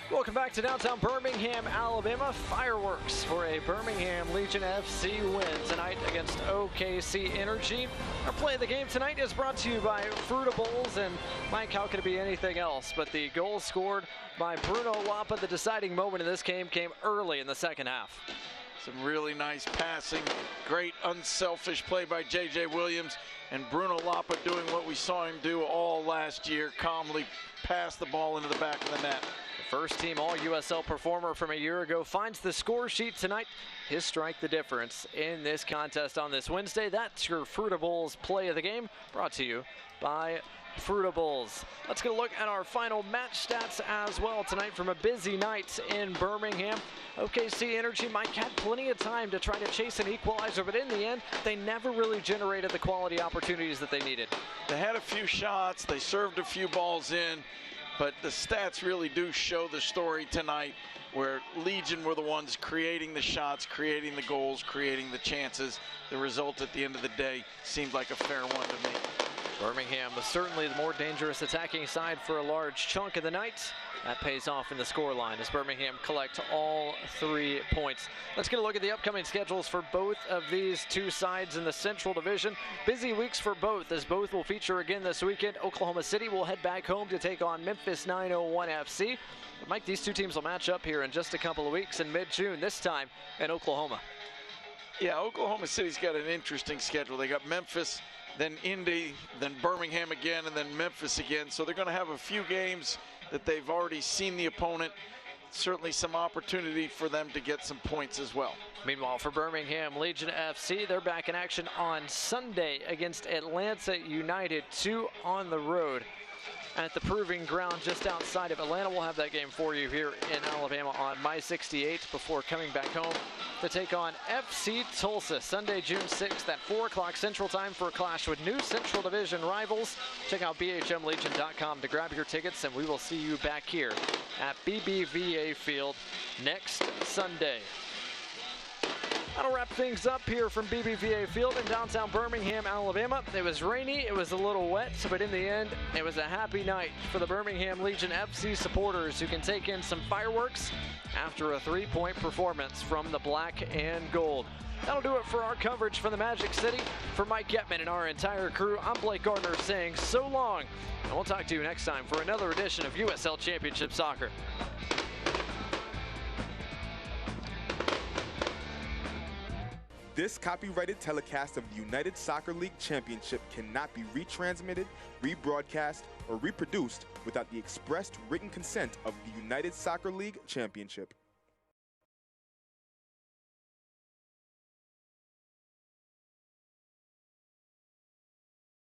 Welcome back to downtown Birmingham, Alabama. Fireworks for a Birmingham Legion FC win tonight against OKC Energy. Our play of the game tonight is brought to you by Fruitables, and Mike, how could it be anything else? But the goal scored by Bruno Lapa. The deciding moment in this game came early in the second half. Some really nice passing, great unselfish play by J.J. Williams, and Bruno Lapa doing what we saw him do all last year, calmly pass the ball into the back of the net. First team All-USL performer from a year ago finds the score sheet tonight. His strike the difference in this contest on this Wednesday. That's your Fruitables play of the game, brought to you by Fruitables. Let's get a look at our final match stats as well tonight from a busy night in Birmingham. OKC Energy, Mike, had plenty of time to try to chase an equalizer, but in the end, they never really generated the quality opportunities that they needed. They had a few shots, they served a few balls in, but the stats really do show the story tonight, where Legion were the ones creating the shots, creating the goals, creating the chances. The result at the end of the day seemed like a fair one to me. Birmingham was certainly the more dangerous attacking side for a large chunk of the night. That pays off in the scoreline as Birmingham collect all 3 points. Let's get a look at the upcoming schedules for both of these two sides in the Central Division. Busy weeks for both, as both will feature again this weekend. Oklahoma City will head back home to take on Memphis 901 FC. But Mike, these two teams will match up here in just a couple of weeks in mid-June, this time in Oklahoma. Yeah, Oklahoma City's got an interesting schedule. They got Memphis, then Indy, then Birmingham again, and then Memphis again. So they're going to have a few games that they've already seen the opponent. Certainly some opportunity for them to get some points as well. Meanwhile, for Birmingham Legion FC, they're back in action on Sunday against Atlanta United, 2 on the road at the Proving Ground just outside of Atlanta. We'll have that game for you here in Alabama on My 68 before coming back home to take on FC Tulsa Sunday, June 6th at 4 o'clock Central Time for a clash with new Central Division rivals. Check out bhmlegion.com to grab your tickets, and we will see you back here at BBVA Field next Sunday. That'll wrap things up here from BBVA Field in downtown Birmingham, Alabama. It was rainy, it was a little wet, but in the end, it was a happy night for the Birmingham Legion FC supporters who can take in some fireworks after a 3-point performance from the black and gold. That'll do it for our coverage from the Magic City. For Mike Getman and our entire crew, I'm Blake Gardner saying so long, and we'll talk to you next time for another edition of USL Championship Soccer. This copyrighted telecast of the United Soccer League Championship cannot be retransmitted, rebroadcast, or reproduced without the expressed written consent of the United Soccer League Championship.